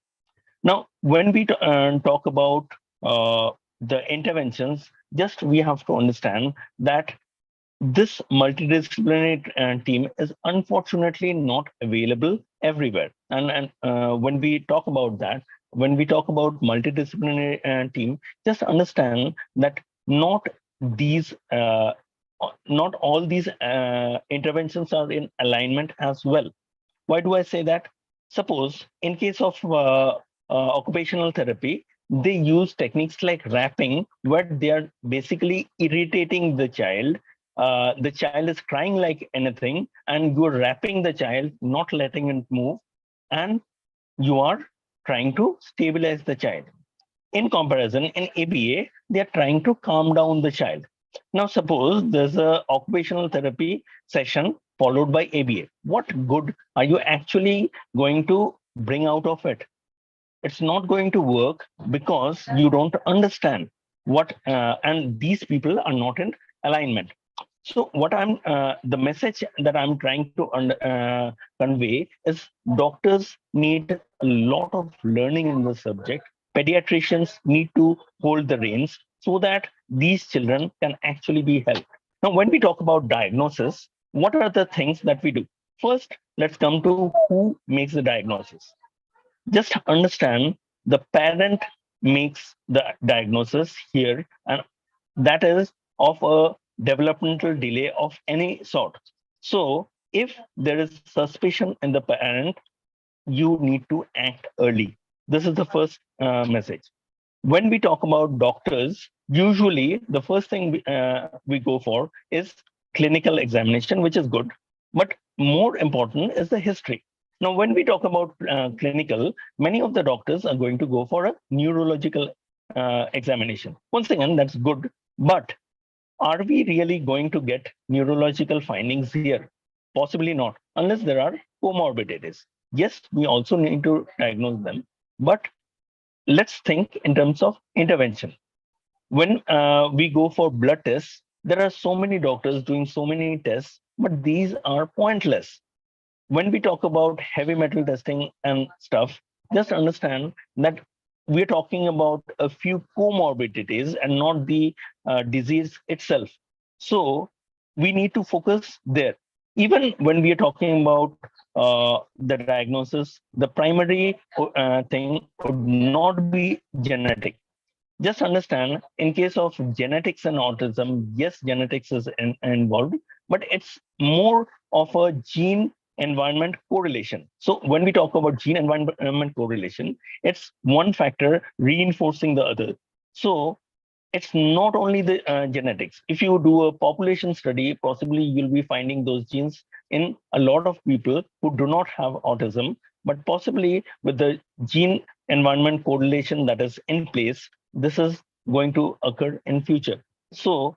F: Now, when we talk about the interventions, just we have to understand that this multidisciplinary team is unfortunately not available everywhere. And when we talk about that, when we talk about multidisciplinary team, just understand that not all these interventions are in alignment as well. Why do I say that? Suppose in case of occupational therapy, they use techniques like wrapping, where they are basically irritating the child. The child is crying like anything, and you're wrapping the child, not letting it move, and you are trying to stabilize the child. In comparison, in ABA, they are trying to calm down the child. Now, suppose there's a occupational therapy session followed by ABA. What good are you actually going to bring out of it? It's not going to work because you don't understand what, and these people are not in alignment. So what the message that I'm trying to convey is doctors need a lot of learning in the subject. Pediatricians need to hold the reins so that these children can actually be helped. Now, when we talk about diagnosis, what are the things that we do? First, let's come to who makes the diagnosis. Just understand the parent makes the diagnosis here, and that is of a developmental delay of any sort. So if there is suspicion in the parent, you need to act early. This is the first message. When we talk about doctors, usually the first thing we go for is clinical examination, which is good. But more important is the history. Now, when we talk about clinical, many of the doctors are going to go for a neurological examination. Once again, that's good. But are we really going to get neurological findings here? Possibly not, unless there are comorbidities. Yes, we also need to diagnose them. But let's think in terms of intervention. When we go for blood tests, there are so many doctors doing so many tests, but these are pointless. When we talk about heavy metal testing and stuff, just understand that we're talking about a few comorbidities and not the disease itself. So we need to focus there. Even when we are talking about the diagnosis, the primary thing would not be genetic. Just understand, in case of genetics and autism, yes, genetics is involved, but it's more of a gene environment correlation. So when we talk about gene environment correlation, it's one factor reinforcing the other. So it's not only the genetics. If you do a population study, possibly you'll be finding those genes in a lot of people who do not have autism, but possibly with the gene environment correlation that is in place, this is going to occur in future. So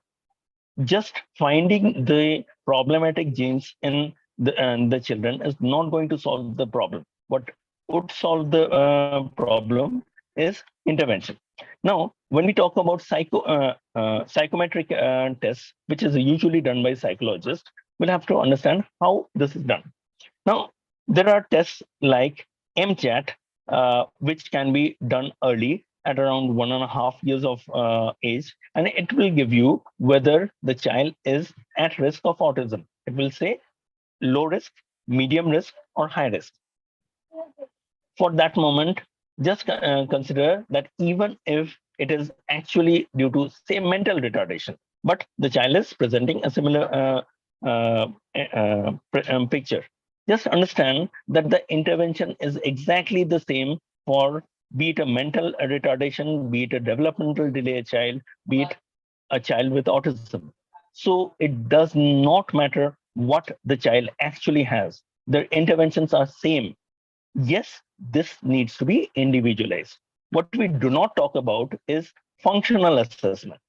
F: just finding the problematic genes in the children is not going to solve the problem. What would solve the problem is intervention. Now, when we talk about psychometric tests, which is usually done by psychologists, we'll have to understand how this is done. Now, there are tests like MCHAT, which can be done early at around 1.5 years of age, and it will give you whether the child is at risk of autism. It will say low risk, medium risk, or high risk. For that moment, just consider that even if it is actually due to, say, mental retardation, but the child is presenting a similar picture. Just understand that the intervention is exactly the same for be it a mental retardation, be it a developmental delay child, be it a child with autism. So it does not matter what the child actually has. The interventions are same. Yes, this needs to be individualized. What we do not talk about is functional assessment.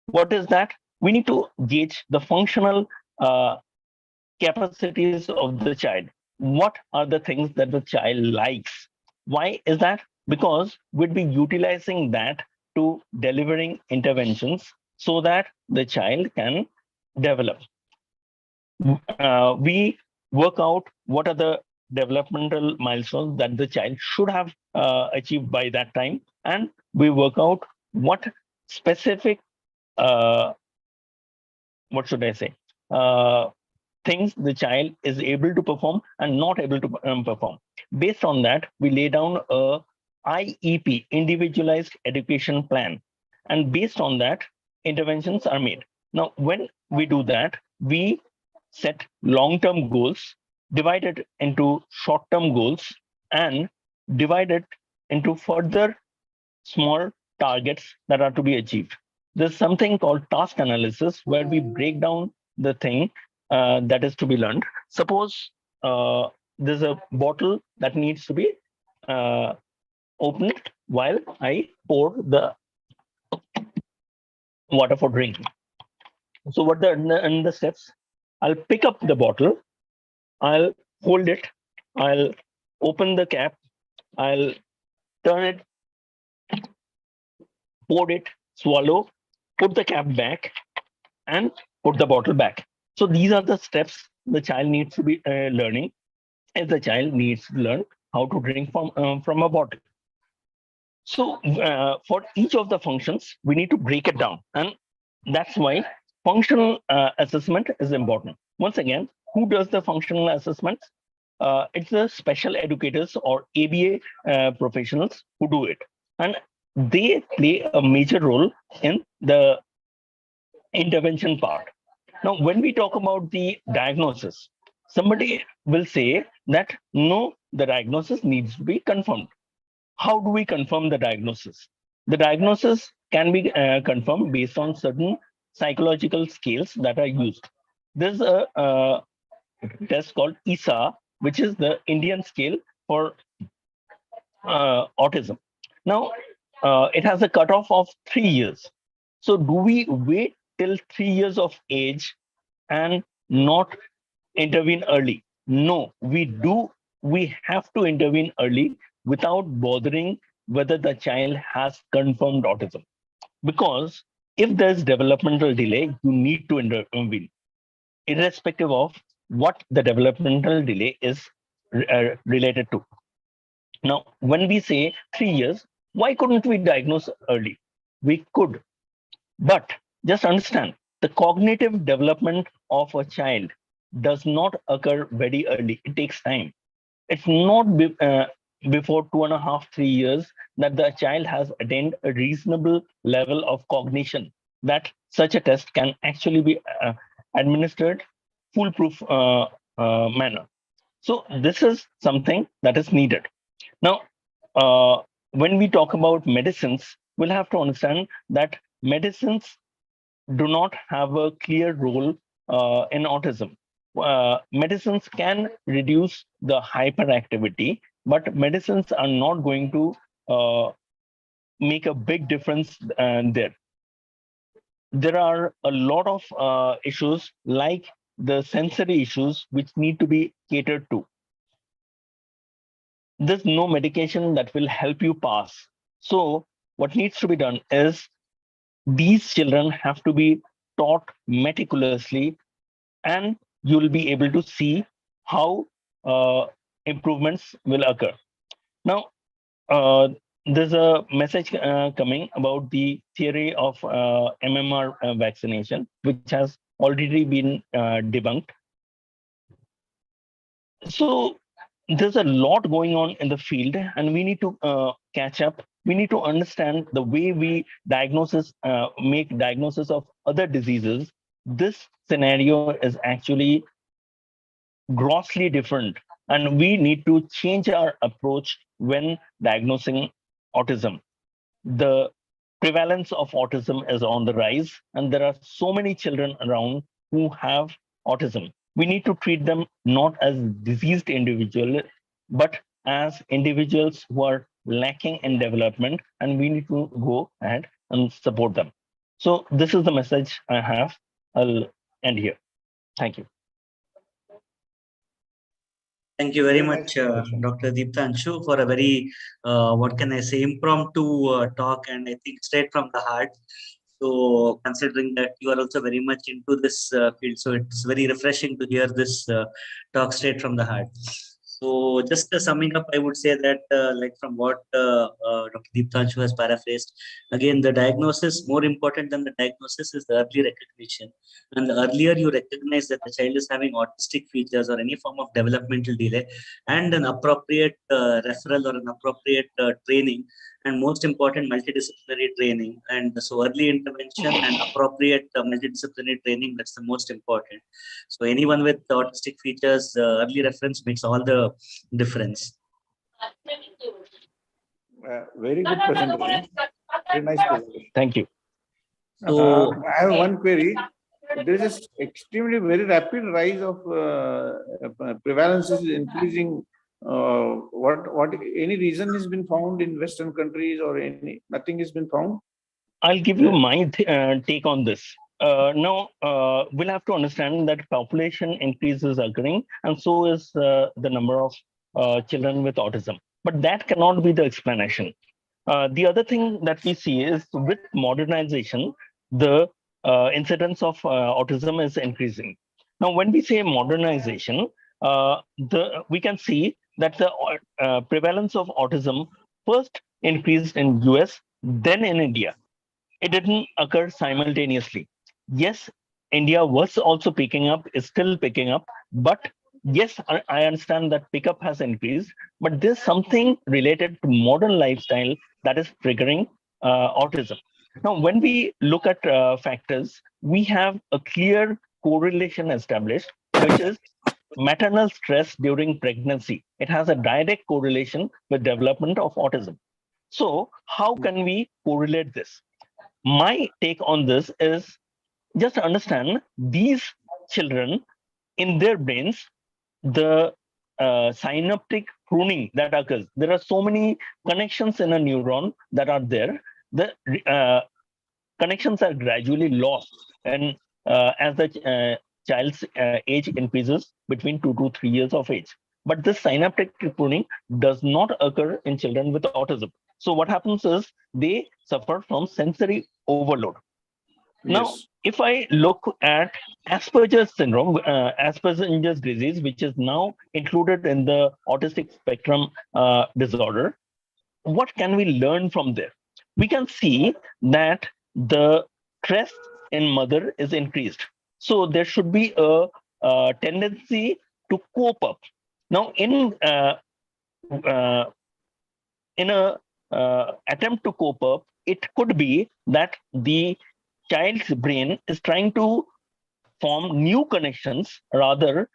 F: What is that? We need to gauge the functional capacities of the child. What are the things that the child likes? Why is that? Because we'd be utilizing that to delivering interventions so that the child can develop. We work out what are the developmental milestones that the child should have achieved by that time, and we work out what specific what should I say things the child is able to perform and not able to perform. Based on that, we lay down a IEP, individualized education plan, and based on that, interventions are made. Now, when we do that, we set long-term goals, divided into short-term goals, and divided into further small targets that are to be achieved. There's something called task analysis where we break down the thing that is to be learned. Suppose there's a bottle that needs to be opened while I pour the water for drinking. So what in the steps? I'll pick up the bottle, I'll hold it, I'll open the cap, I'll turn it, pour it, swallow, put the cap back, and put the bottle back. So these are the steps the child needs to be learning, as the child needs to learn how to drink from a bottle. So for each of the functions, we need to break it down. And that's why functional assessment is important. Once again, who does the functional assessments? It's the special educators or ABA professionals who do it. And they play a major role in the intervention part. Now, when we talk about the diagnosis, somebody will say that no, the diagnosis needs to be confirmed. How do we confirm the diagnosis? The diagnosis can be confirmed based on certain psychological scales that are used. There's a test called ISA, which is the Indian scale for autism. Now, it has a cutoff of 3 years. So do we wait till 3 years of age and not intervene early? No, we do. We have to intervene early without bothering whether the child has confirmed autism. Because if there's developmental delay, you need to intervene, irrespective of what the developmental delay is related to. Now, when we say 3 years, why couldn't we diagnose early? We could, but just understand the cognitive development of a child does not occur very early. It takes time. It's not before 2.5, 3 years that the child has attained a reasonable level of cognition that such a test can actually be administered foolproof manner. So this is something that is needed. Now, when we talk about medicines, we'll have to understand that medicines do not have a clear role in autism. Medicines can reduce the hyperactivity, but medicines are not going to make a big difference there. There are a lot of issues like the sensory issues which need to be catered to. There's no medication that will help you pass. So what needs to be done is these children have to be taught meticulously, and you'll be able to see how improvements will occur. Now, there's a message coming about the theory of MMR vaccination, which has already been debunked. So there's a lot going on in the field, and we need to catch up. We need to understand the way we make diagnosis of other diseases. This scenario is actually grossly different, and we need to change our approach when diagnosing autism. The prevalence of autism is on the rise, and there are so many children around who have autism. We need to treat them not as diseased individuals, but as individuals who are lacking in development, and we need to go ahead and support them. So this is the message I have. I'll end here. Thank you.
B: Thank you very much, Dr. Deeptanshu, for a very, what can I say, impromptu talk, and I think straight from the heart. So considering that you are also very much into this field, so it's very refreshing to hear this talk straight from the heart. So just summing up, I would say that like from what Dr. Deeptanshu has paraphrased, again, the diagnosis, more important than the diagnosis is the early recognition. And the earlier you recognize that the child is having autistic features or any form of developmental delay, and an appropriate referral or an appropriate training, and most important, multidisciplinary training. And so early intervention and appropriate multidisciplinary training, that's the most important. So anyone with autistic features, early reference makes all the difference.
M: Very good presentation. Very nice presentation.
F: Thank you.
B: So
M: I have one query. There is an extremely very rapid rise of prevalence is increasing. What any reason has been found in Western countries, or nothing has been found?
F: I'll give you my take on this. Now, we'll have to understand that population increase is occurring, and so is the number of children with autism. But that cannot be the explanation. The other thing that we see is with modernization, the incidence of autism is increasing. Now, when we say modernization, we can see that the prevalence of autism first increased in US, then in India. It didn't occur simultaneously. Yes, India was also picking up, is still picking up, but yes, I understand that pickup has increased, but there's something related to modern lifestyle that is triggering autism. Now, when we look at factors, we have a clear correlation established, which is maternal stress during pregnancy. It has a direct correlation with development of autism. So how can we correlate this? My take on this is just understand these children, in their brains, the synaptic pruning that occurs. There are so many connections in a neuron that are there. The connections are gradually lost, and as the child's age increases between 2 to 3 years of age. But this synaptic pruning does not occur in children with autism. So what happens is they suffer from sensory overload. Now,
M: Yes.
F: if I look at Asperger's syndrome, Asperger's disease, which is now included in the autistic spectrum disorder, what can we learn from there? We can see that the stress in mother is increased. So there should be a tendency to cope up. Now, in a attempt to cope up, it could be that the child's brain is trying to form new connections, rather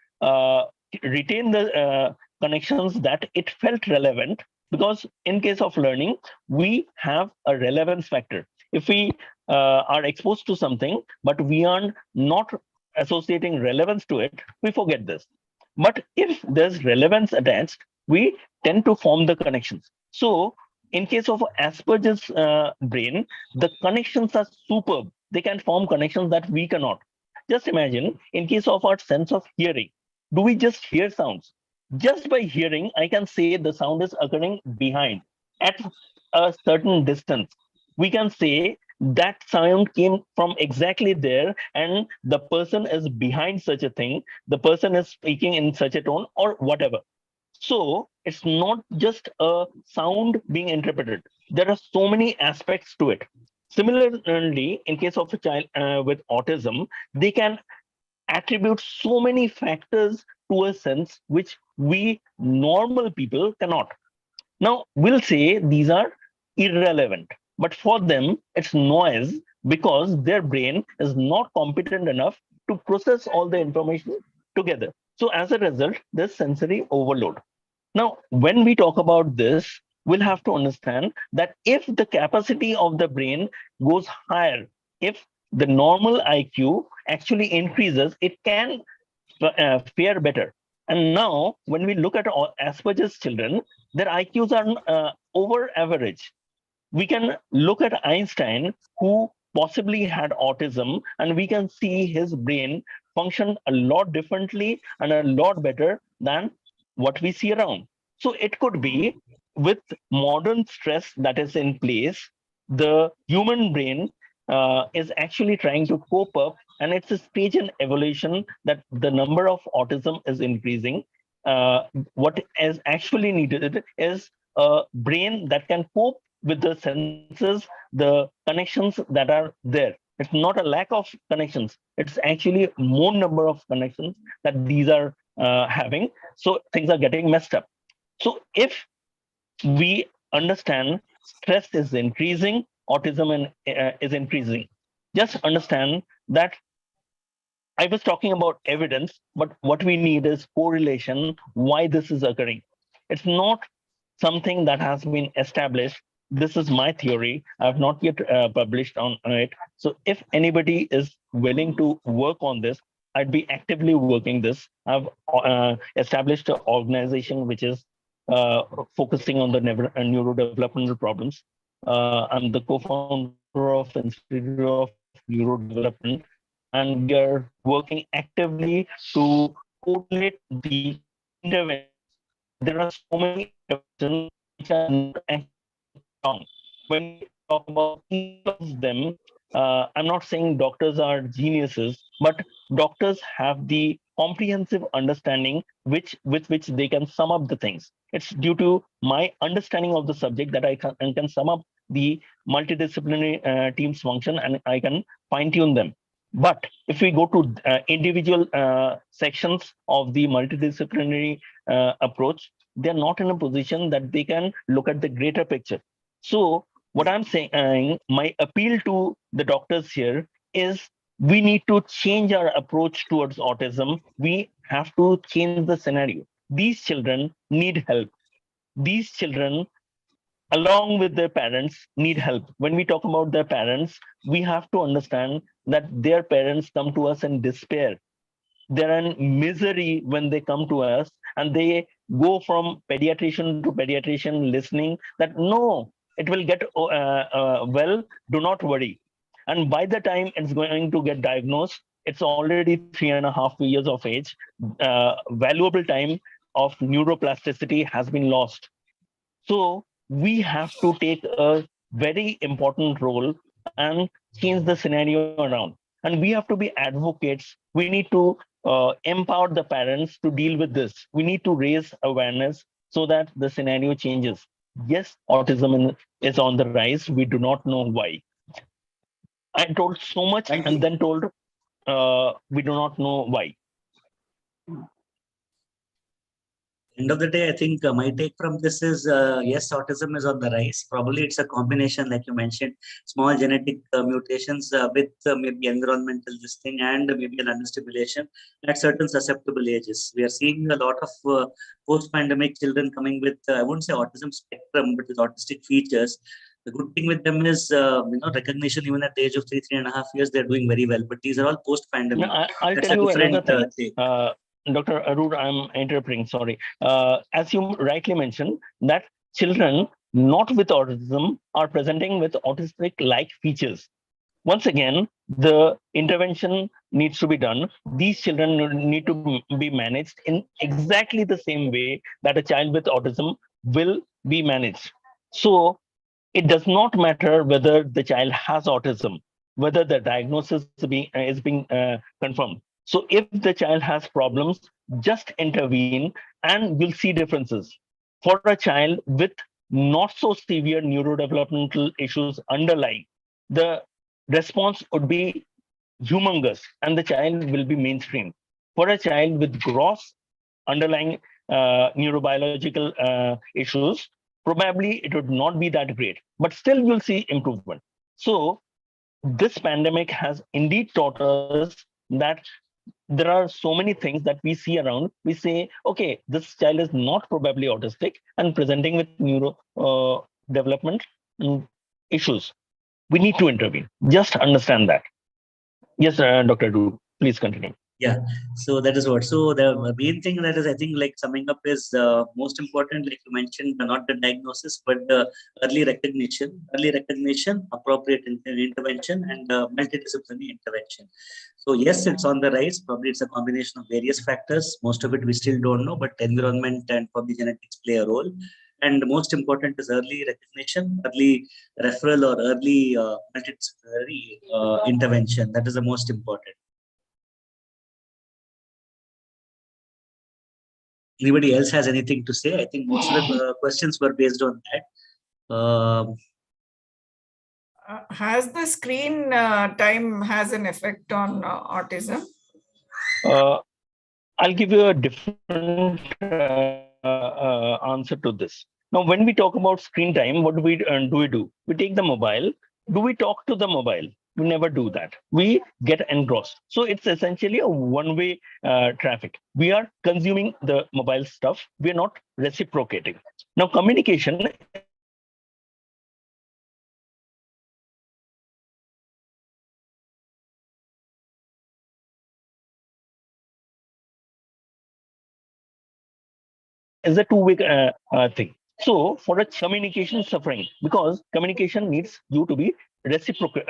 F: retain the connections that it felt relevant, because in case of learning, we have a relevance factor. If we are exposed to something, but we are not associating relevance to it, we forget this. But if there's relevance attached, we tend to form the connections. So in case of Asperger's brain, the connections are superb. They can form connections that we cannot. Just imagine, in case of our sense of hearing, do we just hear sounds? Just by hearing, I can say the sound is occurring behind, at a certain distance. We can say that sound came from exactly there, and the person is behind such a thing, the person is speaking in such a tone or whatever. So it's not just a sound being interpreted. There are so many aspects to it. Similarly, in case of a child with autism, they can attribute so many factors to a sense which we normal people cannot. Now, we'll say these are irrelevant, but for them, it's noise because their brain is not competent enough to process all the information together. So, as a result, there's sensory overload. Now, when we talk about this, we'll have to understand that if the capacity of the brain goes higher, if the normal IQ actually increases, it can fare better. And now, when we look at Asperger's children, their IQs are over average. We can look at Einstein, who possibly had autism, and we can see his brain function a lot differently and a lot better than what we see around. So it could be with modern stress that is in place, the human brain is actually trying to cope up, and it's a stage in evolution that the number of autism is increasing. What is actually needed is a brain that can cope with the senses, the connections that are there. It's not a lack of connections. It's actually more number of connections that these are having. So things are getting messed up. So if we understand stress is increasing, autism is increasing, just understand that I was talking about evidence, but what we need is correlation, why this is occurring. It's not something that has been established. This is my theory. I have not yet published on it. So if anybody is willing to work on this, I'd be actively working this. I've established an organization which is focusing on the neurodevelopmental problems. I'm the co-founder of Institute of Neurodevelopment, and we are working actively to correlate the intervention. There are so many interventions which are not actually wrong. When we talk about each of them, I'm not saying doctors are geniuses, but doctors have the comprehensive understanding with which they can sum up the things. It's due to my understanding of the subject that I can sum up the multidisciplinary team's function, and I can fine tune them. But if we go to individual sections of the multidisciplinary approach, they're not in a position that they can look at the greater picture. So what I'm saying, my appeal to the doctors here is we need to change our approach towards autism. We have to change the scenario. These children need help. These children, along with their parents, need help. When we talk about their parents, we have to understand that their parents come to us in despair. They're in misery when they come to us, and they go from pediatrician to pediatrician listening that no, it will get well, do not worry. And by the time it's going to get diagnosed, it's already 3.5 years of age. Valuable time of neuroplasticity has been lost. So we have to take a very important role and change the scenario around. And we have to be advocates. We need to empower the parents to deal with this. We need to raise awareness so that the scenario changes. Yes, autism is on the rise. We do not know why. I told so much and then told we do not know why.
B: End of the day, I think my take from this is yes, autism is on the rise. Probably it's a combination, like you mentioned, small genetic mutations with maybe environmental this thing and maybe an understimulation at certain susceptible ages. We are seeing a lot of post-pandemic children coming with, I wouldn't say autism spectrum, but with autistic features. The good thing with them is, recognition even at the age of 3.5 years, they're doing very well. But these are all post-pandemic.
F: I'll tell you another thing. Dr. Arur, I'm interpreting, sorry. As you rightly mentioned, that children not with autism are presenting with autistic-like features. Once again, the intervention needs to be done. These children need to be managed in exactly the same way that a child with autism will be managed. So It does not matter whether the child has autism, whether the diagnosis is being confirmed. So if the child has problems, just intervene and you'll see differences. For a child with not so severe neurodevelopmental issues underlying, the response would be humongous and the child will be mainstream. For a child with gross underlying neurobiological issues, probably it would not be that great, but still you'll see improvement. So this pandemic has indeed taught us that there are so many things that we see around. We say, okay, this child is not probably autistic and presenting with neuro development issues. We need to intervene. Just understand that. Yes, Dr. Du, please continue.
B: Yeah, so that is what. So the main thing that is, I think, like summing up is most important, like you mentioned, not the diagnosis, but the early recognition, appropriate intervention, and multidisciplinary intervention. So yes, it's on the rise. Probably it's a combination of various factors. Most of it we still don't know, but environment and probably genetics play a role. And most important is early recognition, early referral, or early multidisciplinary intervention. That is the most important. Anybody else has anything to say? I think most of the questions were based on that.
A: Has the screen time has an effect on autism?
F: I'll give you a different answer to this. Now, when we talk about screen time, what do? We take the mobile. Do we talk to the mobile? We never do that. We get engrossed. So it's essentially a one-way traffic. We are consuming the mobile stuff. We are not reciprocating. Now, communication is a two-way thing. So for a communication suffering, because communication needs you to be reciprocal,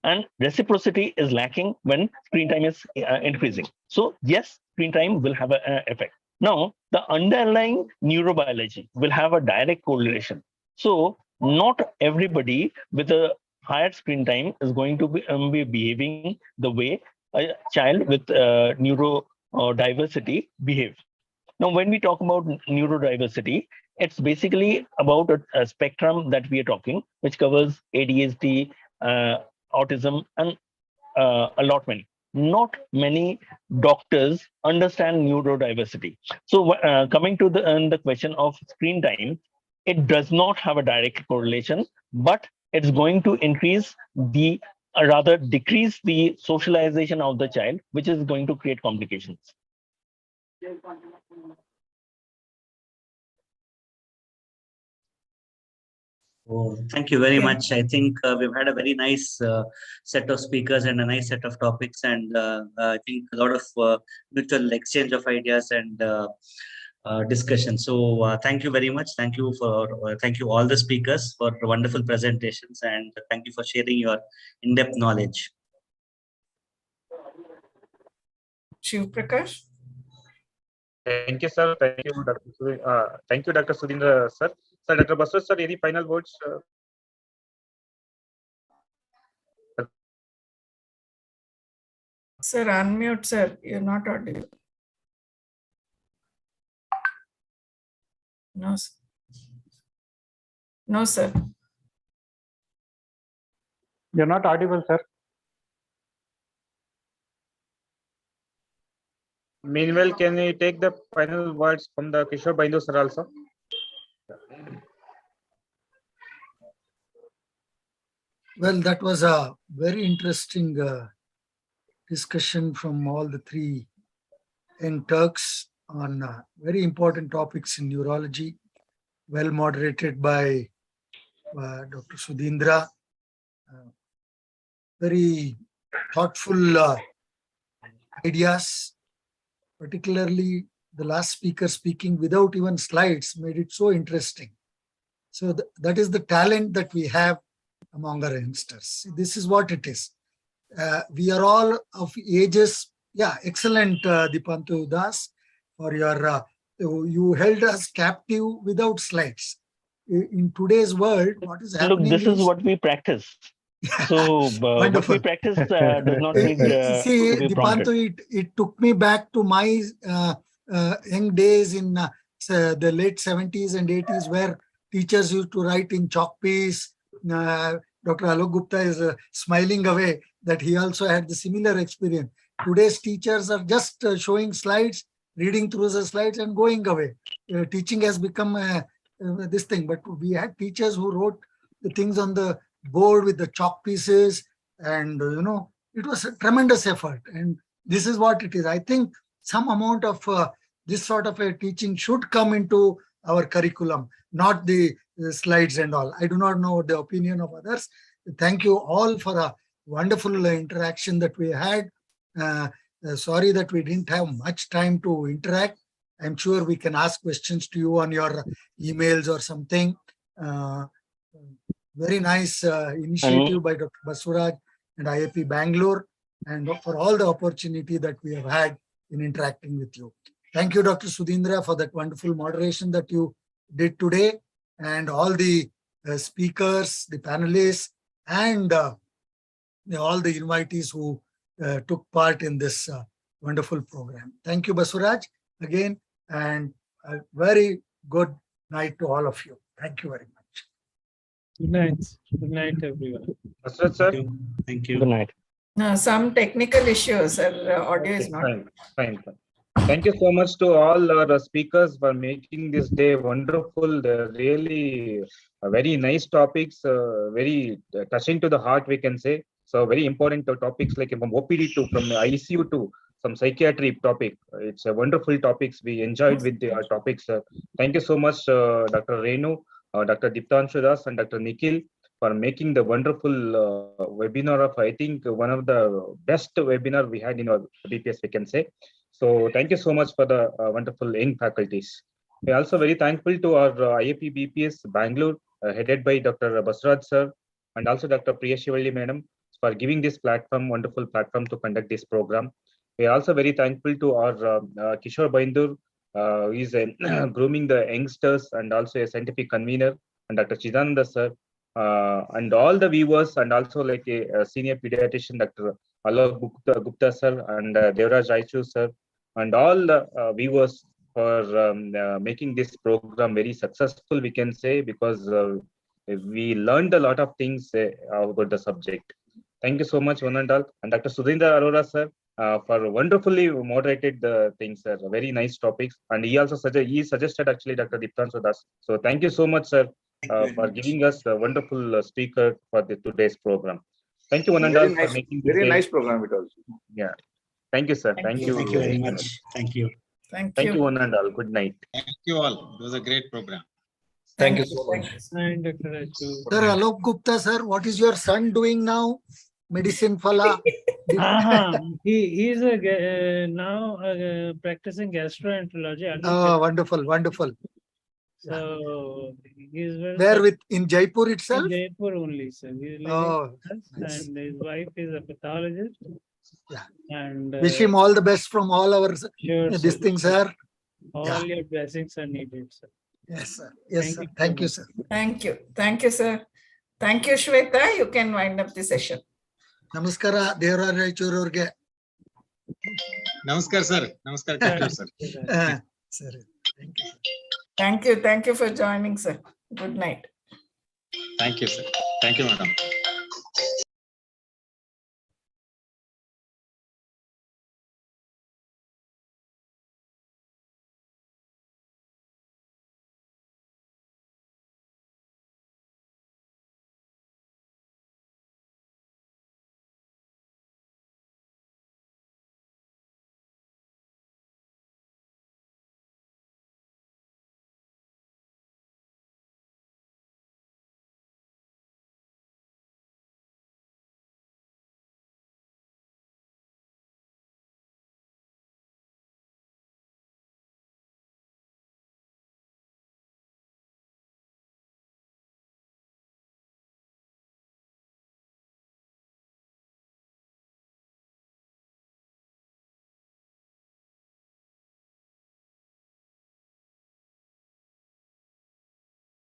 F: and reciprocity is lacking when screen time is increasing. So yes, screen time will have an effect. Now, the underlying neurobiology will have a direct correlation. So not everybody with a higher screen time is going to be behaving the way a child with neurodiversity behaves. Now, when we talk about neurodiversity, it's basically about a spectrum that we are talking, which covers ADHD, autism, and a lot many. Not many doctors understand neurodiversity. So coming to the question of screen time, it does not have a direct correlation, but it's going to increase the, rather decrease the socialization of the child, which is going to create complications.
B: Oh, thank you very much. I think we've had a very nice set of speakers and a nice set of topics, and I think a lot of mutual exchange of ideas and discussion. So thank you very much. Thank you all the speakers for wonderful presentations, and thank you for sharing your in-depth knowledge.
A: Shiv Prakash.
G: Thank you, sir. Thank you, Dr. Sudhindra, sir. Sir, Dr. Basu, sir, any final words?
A: Sir, unmute, sir. You're not audible. No, sir. No, sir.
E: You're not audible, sir.
G: Meanwhile, can we take the final words from the Kishore Baindu, sir, also?
D: Well, that was a very interesting discussion from all the three Turks on very important topics in neurology, well moderated by Dr. Sudhindra. Very thoughtful ideas, particularly the last speaker speaking without even slides made it so interesting. So that is the talent that we have among our youngsters. This is what it is. We are all of ages. Yeah, excellent, Dipantu Das, for your, you held us captive without slides. in today's world, what is
F: Look,
D: happening
F: this is what we practice. So what
D: wonderful.
F: we practice does not need
D: See,
F: to be prompted.
D: Dipantu, it took me back to my young days in the late 70s and 80s, where teachers used to write in chalk piece. Dr. Alok Gupta is smiling away that he also had the similar experience. Today's teachers are just showing slides, reading through the slides and going away. Teaching has become this thing, but we had teachers who wrote the things on the board with the chalk pieces, and it was a tremendous effort. And this is what it is. I think some amount of this sort of a teaching should come into our curriculum, not the slides and all. I do not know the opinion of others. Thank you all for a wonderful interaction that we had. Sorry that we didn't have much time to interact. I'm sure we can ask questions to you on your emails or something. Very nice initiative by Dr. Basuraj and IAP Bangalore, and for all the opportunity that we have had in interacting with you. Thank you, Dr. Sudhindra, for that wonderful moderation that you did today, and all the speakers, the panelists, and all the invitees who took part in this wonderful program. Thank you, Basuraj, again, and a very good night to all of you. Thank you very much.
C: Good night. Good night, everyone.
G: Asrat sir.
B: Thank you.
F: Good night.
A: Some technical issues. Audio is not.
G: Fine. Thank you so much to all our speakers for making this day wonderful. They're really very nice topics, very touching to the heart, we can say. So very important topics like from OPD to from ICU to some psychiatry topic. It's a wonderful topics. We enjoyed with our topics. Thank you so much, Dr. Renu, Dr. Diptanshu Das, and Dr. Nikhil for making the wonderful webinar of, I think, one of the best webinar we had in our BPS, we can say. So thank you so much for the wonderful young faculties. We are also very thankful to our IAP BPS Bangalore, headed by Dr. Basraj sir, and also Dr. Priya Shivalli madam, for giving this platform, wonderful platform to conduct this program. We are also very thankful to our Kishore Baindur, who is grooming the youngsters and also a scientific convener, and Dr. Chidananda sir, and all the viewers, and also like a senior pediatrician, Dr. Alok Gupta sir, and Devraj Raichu sir, and all the viewers for making this program very successful, we can say, because we learned a lot of things about the subject. Thank you so much, one and all. And Dr. Sudhindra Arora sir, for wonderfully moderated the things, sir. Very nice topics. And he also suggested actually Dr. Diptanshu Das. So thank you so much, sir, for giving us a wonderful speaker for today's program. Thank you, one and all, for making this
M: very nice program it also.
G: Yeah. Thank you, sir. Thank you.
B: Thank you very much. Thank you.
A: Thank
G: you, one and all. Good night.
N: Thank you all. It was a great program.
H: Thank you so much.
D: Sir, Alok Gupta, sir, what is your son doing now? Medicine Fala.
C: He is now practicing gastroenterology.
D: Oh, wonderful, wonderful.
C: So he's
D: where in Jaipur itself?
C: In Jaipur only, sir. He's living with us, and his wife is a pathologist.
D: Yeah.
C: And
D: wish him all the best from all our these things, sir.
C: All your blessings are needed, sir.
D: Yes, sir. Yes, sir. Thank you, sir.
A: Thank you. Thank you, sir. Thank you, Shweta. You can wind up the session.
D: Namaskara, Devraj Raichu aurge.
N: Namaskar, sir. Namaskar, sir.
D: Sir. Thank you, sir.
A: Thank you. Thank you for joining, sir. Good night.
N: Thank you, sir. Thank you, madam.